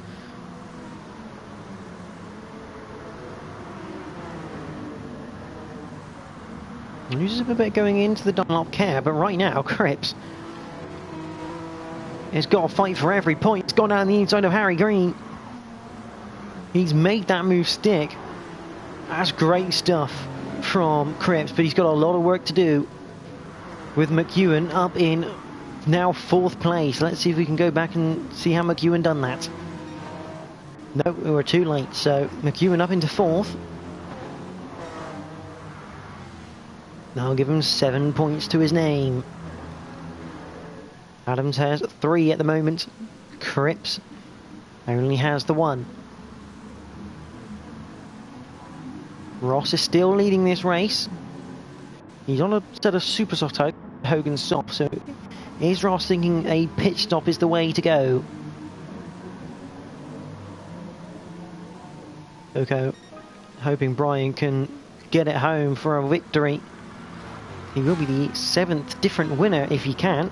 Loses a bit going into the Dunlop Care, but right now, Cripps has got to fight for every point. It's gone down the inside of Harry Green. He's made that move stick. That's great stuff from Cripps, but he's got a lot of work to do with McEwen up in now 4th place. Let's see if we can go back and see how McEwen done that. No, we were too late, so McEwen up into 4th. That'll give him 7 points to his name. Adams has 3 at the moment. Cripps only has the 1. Ross is still leading this race. He's on a set of super soft tires. Hogan's soft, so is Ross thinking a pit stop is the way to go? Okay, hoping Brian can get it home for a victory. He will be the 7th different winner if he can.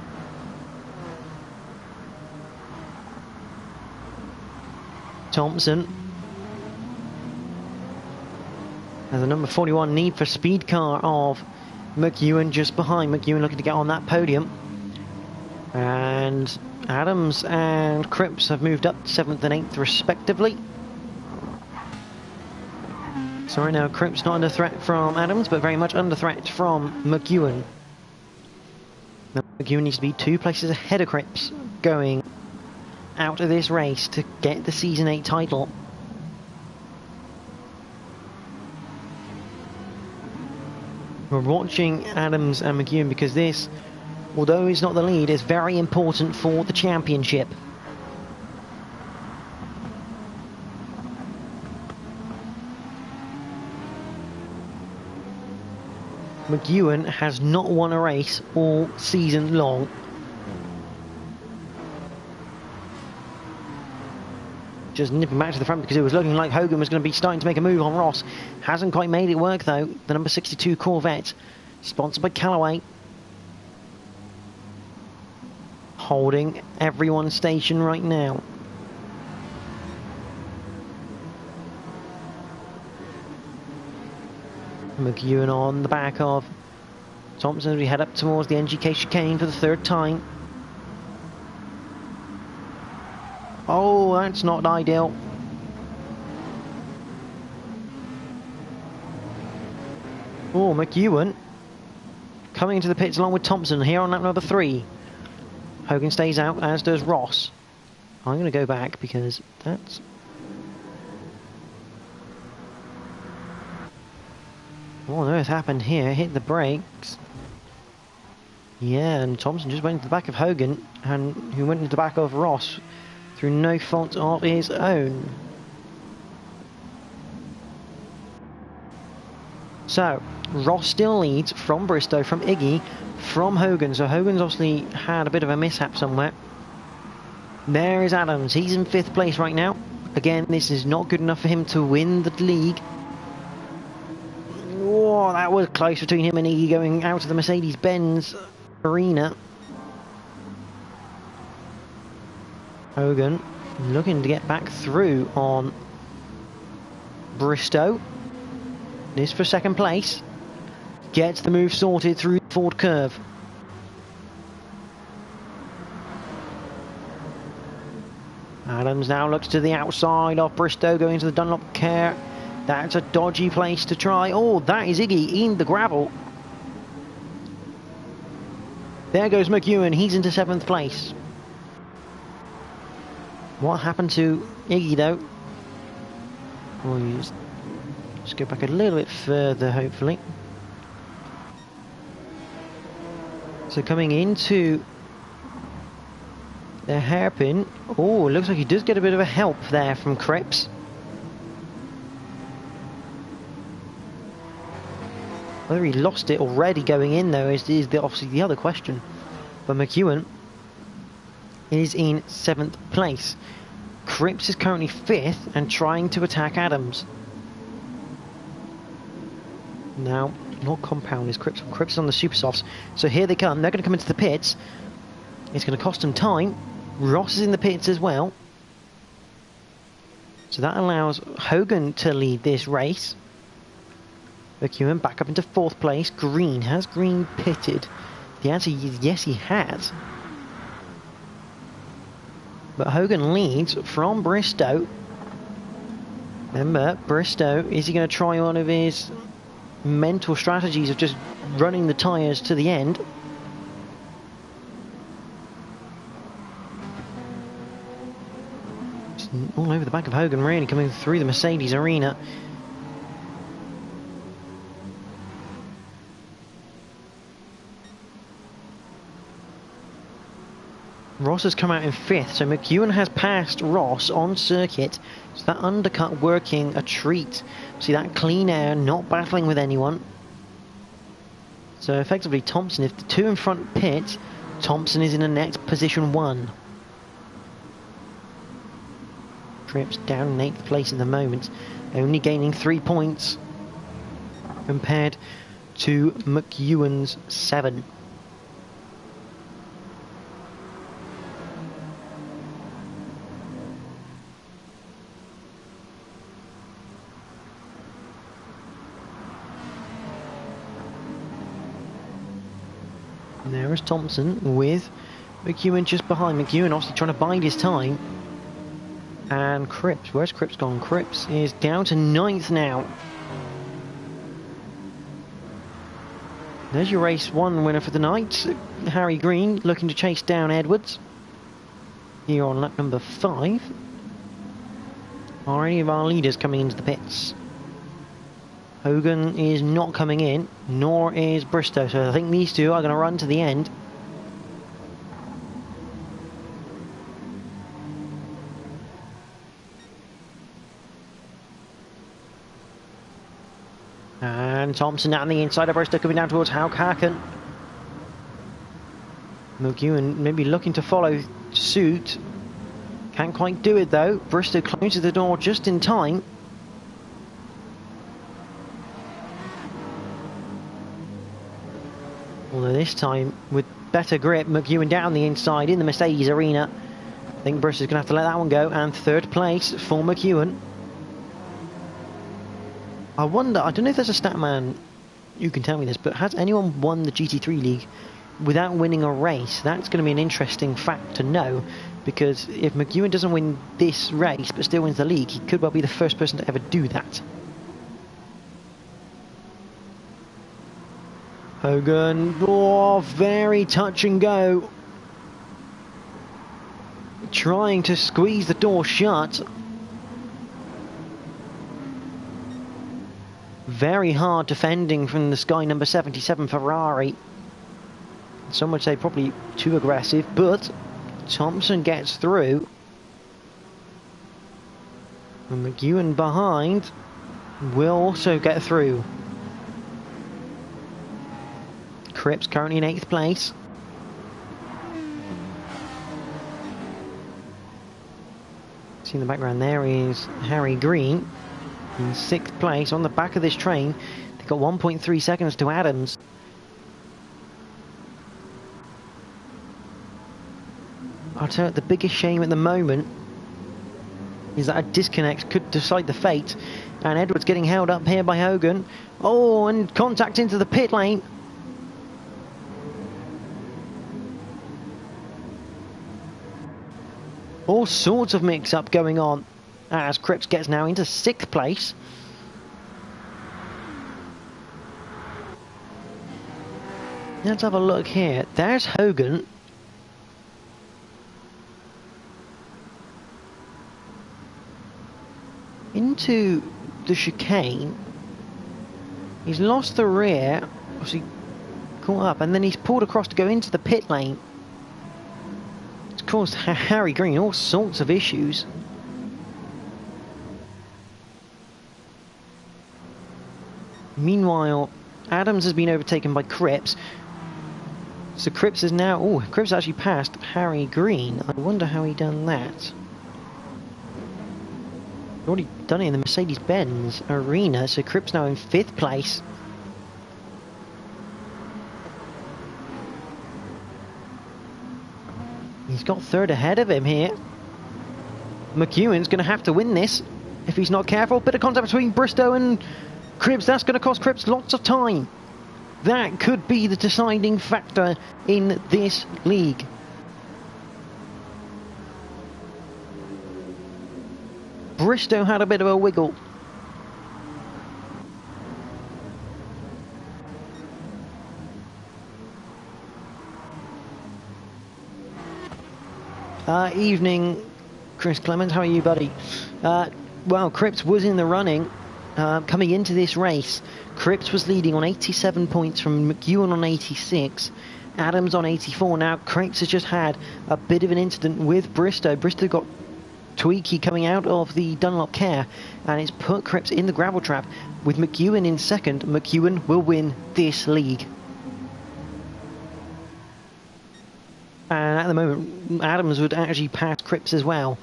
Thompson has the number 41 Need for Speed car of McEwen just behind. McEwen looking to get on that podium. And Adams and Cripps have moved up 7th and 8th respectively. So right now Cripps not under threat from Adams, but very much under threat from McEwen. Now McEwen needs to be 2 places ahead of Cripps going out of this race to get the Season 8 title. We're watching Adams and McEwen because this, although it's not the lead, is very important for the championship. McEwen has not won a race all season long. Just nipping back to the front because it was looking like Hogan was going to be starting to make a move on Ross. Hasn't quite made it work though. The number 62 Corvette, sponsored by Callaway, holding everyone's station right now. McEwen on the back of Thompson as we head up towards the NGK chicane for the 3rd time. Oh, that's not ideal. Oh, McEwen coming into the pits along with Thompson here on lap number 3. Hogan stays out, as does Ross. I'm going to go back because that's... What on earth happened here? Hit the brakes. Yeah, and Thompson just went into the back of Hogan, and who went into the back of Ross through no fault of his own. So, Ross still leads from Bristow, from Iggy, from Hogan. So Hogan's obviously had a bit of a mishap somewhere. There is Adams. He's in 5th place right now. Again, this is not good enough for him to win the league. Oh, that was close between him and Iggy going out of the Mercedes-Benz arena. Hogan looking to get back through on Bristow. This for 2nd place. Gets the move sorted through the Ford curve. Adams now looks to the outside of Bristow, going to the Dunlop Care. That's a dodgy place to try. Oh, that is Iggy in the gravel. There goes McEwen. He's into 7th place. What happened to Iggy though? We'll just go back a little bit further, hopefully. So coming into the hairpin. Oh, it looks like he does get a bit of a help there from Cripps. Whether he lost it already going in though is obviously the other question. But McEwen is in 7th place. Cripps is currently 5th and trying to attack Adams. Now, not Compound is Cripps. Cripps is on the Super Softs. So here they come. They're going to come into the pits. It's going to cost them time. Ross is in the pits as well. So that allows Hogan to lead this race. McEwen back up into 4th place. Green. Has Green pitted? The answer is yes, he has. But Hogan leads from Bristow. Remember, Bristow, is he going to try one of his mental strategies of just running the tyres to the end? Just all over the back of Hogan, really coming through the Mercedes arena. Ross has come out in 5th, so McEwen has passed Ross on circuit. So that undercut working a treat. See that clean air, not battling with anyone. So effectively Thompson, if the two in front pit, Thompson is in a net position 1. Cripps down in 8th place at the moment, only gaining 3 points compared to McEwen's 7. And there is Thompson with McEwen just behind. McEwen obviously trying to bide his time. And Cripps, where's Cripps gone? Cripps is down to 9th now. There's your race 1 winner for the night. Harry Green looking to chase down Edwards. Here on lap number 5. Are any of our leaders coming into the pits? Hogan is not coming in, nor is Bristow, so I think these two are going to run to the end. And Thompson out on the inside of Bristow coming down towards Halkaken. McEwen maybe looking to follow suit. Can't quite do it though. Bristow closes the door just in time. Although this time, with better grip, McEwen down the inside in the Mercedes arena. I think Bristow's going to have to let that one go. And 3rd place for McEwen. I wonder, I don't know if there's a stat man who can tell me this, but has anyone won the GT3 League without winning a race? That's going to be an interesting fact to know. Because if McEwen doesn't win this race, but still wins the league, he could well be the first person to ever do that. Hogan, oh, very touch and go. Trying to squeeze the door shut. Very hard defending from the Sky number 77 Ferrari. Some would say probably too aggressive, but Thompson gets through. And McEwen behind will also get through. Cripps currently in 8th place. See in the background there is Harry Green in 6th place on the back of this train. They've got 1.3 seconds to Adams. I'll tell you, the biggest shame at the moment is that a disconnect could decide the fate. And Edwards getting held up here by Hogan. Oh, and contact into the pit lane. All sorts of mix-up going on as Cripps gets now into 6th place. Let's have a look here. There's Hogan. into the chicane. He's lost the rear, obviously caught up, and then he's pulled across to go into the pit lane. It's caused Harry Green all sorts of issues. Meanwhile, Adams has been overtaken by Cripps. So Cripps is now... Oh, Cripps actually passed Harry Green. I wonder how he done that. Already done it in the Mercedes-Benz arena, so Cripps now in 5th place. He's got 3rd ahead of him here. McEwen's going to have to win this if he's not careful. Bit of contact between Bristow and Cripps. That's going to cost Cripps lots of time. That could be the deciding factor in this league. Bristow had a bit of a wiggle. Evening, Chris Clement. How are you, buddy? Well, Cripps was in the running coming into this race. Cripps was leading on 87 points from McEwen on 86. Adams on 84. Now, Cripps has just had a bit of an incident with Bristow. Bristow got tweaky coming out of the Dunlop Care, and it's put Cripps in the gravel trap. With McEwen in 2nd, McEwen will win this league. And at the moment, Adams would actually pass Cripps as well.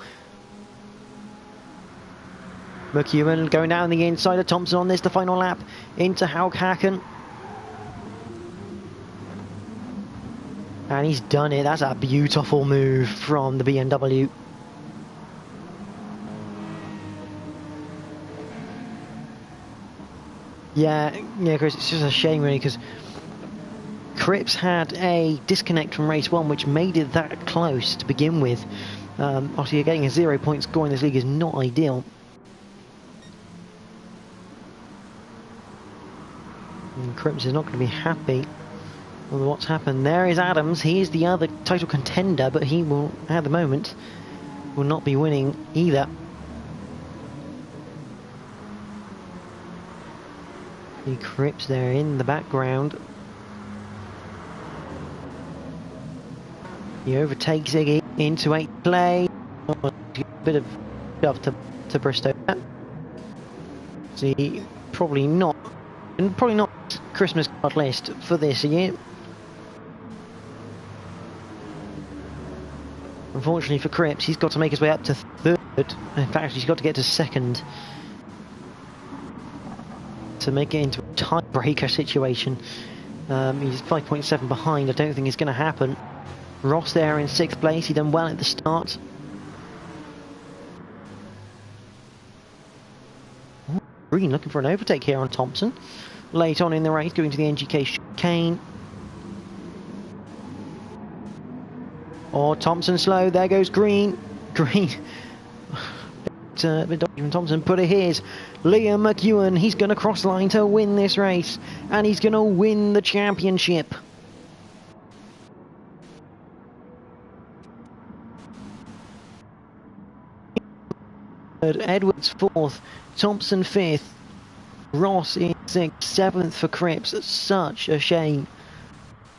McEwen going down the inside of Thompson on this, the final lap into Haughaken. And he's done it. That's a beautiful move from the BMW. Yeah, Chris, it's just a shame really, because Cripps had a disconnect from race 1 which made it that close to begin with. Obviously getting a 0 point score in this league is not ideal. And Cripps is not going to be happy with what's happened. There is Adams. He is the other title contender, but he will, at the moment, will not be winning either. See Cripps there in the background. He overtakes Iggy into 8th place. A bit of shove to Bristow. See, probably not Christmas card list for this year. Unfortunately for Cripps, he's got to make his way up to 3rd. In fact, he's got to get to 2nd to make it into a tiebreaker situation. He's 5.7 behind. I don't think it's going to happen. Ross there in 6th place. He done well at the start. Oh, Green looking for an overtake here on Thompson. Late on in the race, going to the NGK chicane. Oh, Thompson slow. There goes Green. Green. But Thompson put it his. Liam McEwen, he's going to cross line to win this race. And he's going to win the championship. Edwards 4th, Thompson 5th, Ross in 6th, 7th for Cripps. It's such a shame.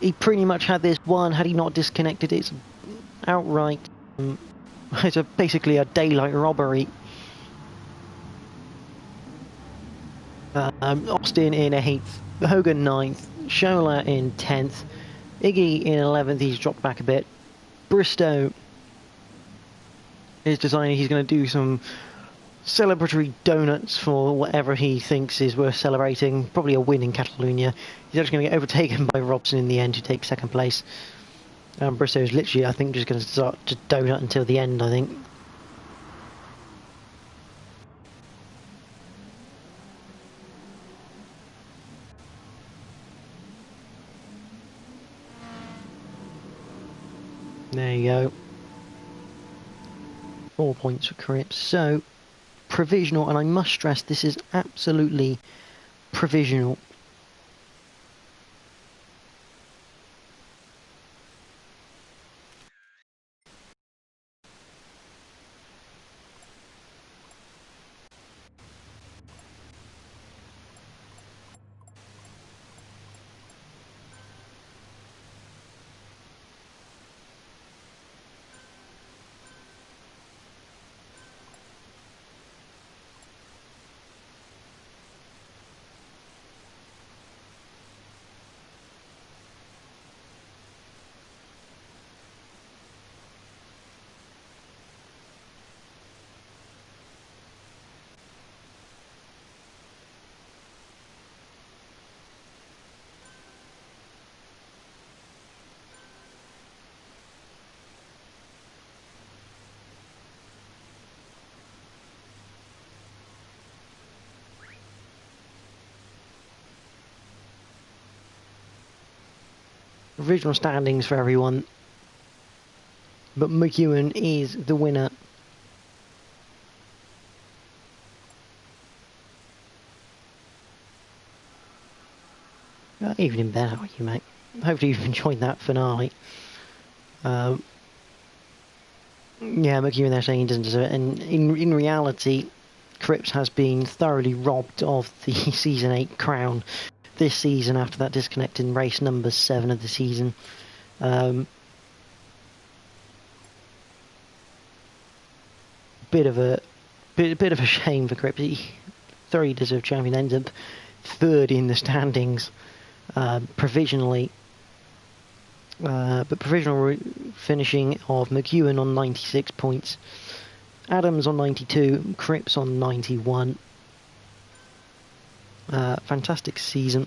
He pretty much had this won had he not disconnected. It's outright, it's basically a daylight robbery. Austin in 8th, Hogan 9th, Schola in 10th, Iggy in 11th, he's dropped back a bit. Bristow is deciding he's going to do some celebratory donuts for whatever he thinks is worth celebrating. Probably a win in Catalonia. He's actually going to get overtaken by Robson in the end, to take 2nd place. Bristow is literally, I think, just going to start to donut until the end, I think. There you go. 4 points for Cripps. So, provisional, and I must stress this is absolutely provisional. Provisional standings for everyone. But McEwen is the winner. Evening better, how are you, mate? Hopefully you've enjoyed that finale. Yeah, McEwen there saying he doesn't deserve it, and in reality, Cripps has been thoroughly robbed of the Season 8 crown this season after that disconnect in race number 7 of the season. Bit of a shame for Cripps. He thoroughly deserved champion. Ends up third in the standings provisionally. But provisional finishing of McEwen on 96 points, Adams on 92, Cripps on 91. Fantastic season.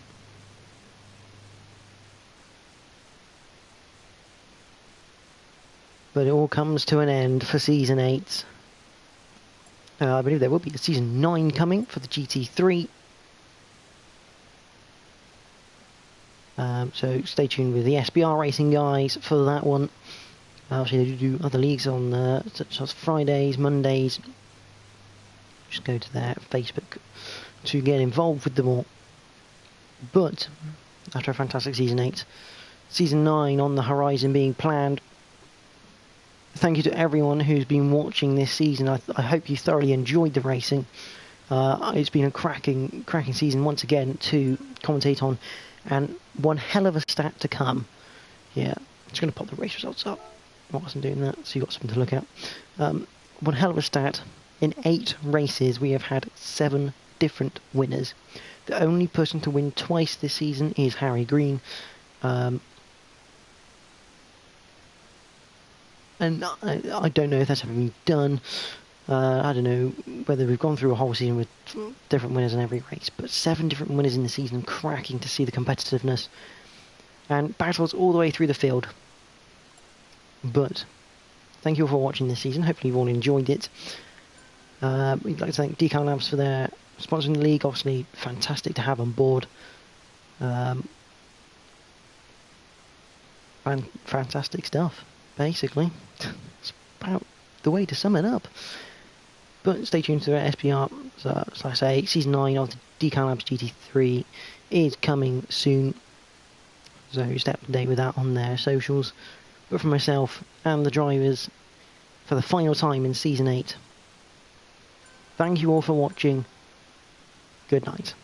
But it all comes to an end for Season 8. I believe there will be a Season 9 coming for the GT3. So stay tuned with the SBR racing guys for that one. Obviously they do other leagues on such as Fridays, Mondays. Just go to their Facebook to get involved with them all. But after a fantastic Season 8, Season 9 on the horizon being planned. Thank you to everyone who's been watching this season. I hope you thoroughly enjoyed the racing. It's been a cracking season once again to commentate on, and one hell of a stat to come. Yeah, just going to pop the race results up whilst I'm doing that, so you've got something to look at. One hell of a stat. In 8 races, we have had 7 different winners. The only person to win twice this season is Harry Green. And I don't know if that's ever been done. I don't know whether we've gone through a whole season with different winners in every race, but 7 different winners in the season, cracking to see the competitiveness. And battles all the way through the field. But thank you all for watching this season. Hopefully you've all enjoyed it. We'd like to thank Decal Labs for their sponsoring the league. Obviously, fantastic to have on board. Fantastic stuff, basically. It's about the way to sum it up. But stay tuned to SBR. So I say, Season 9 of the Decal Labs GT3 is coming soon. So stay up to date with that on their socials. But for myself and the drivers, for the final time in Season 8, thank you all for watching. Good night.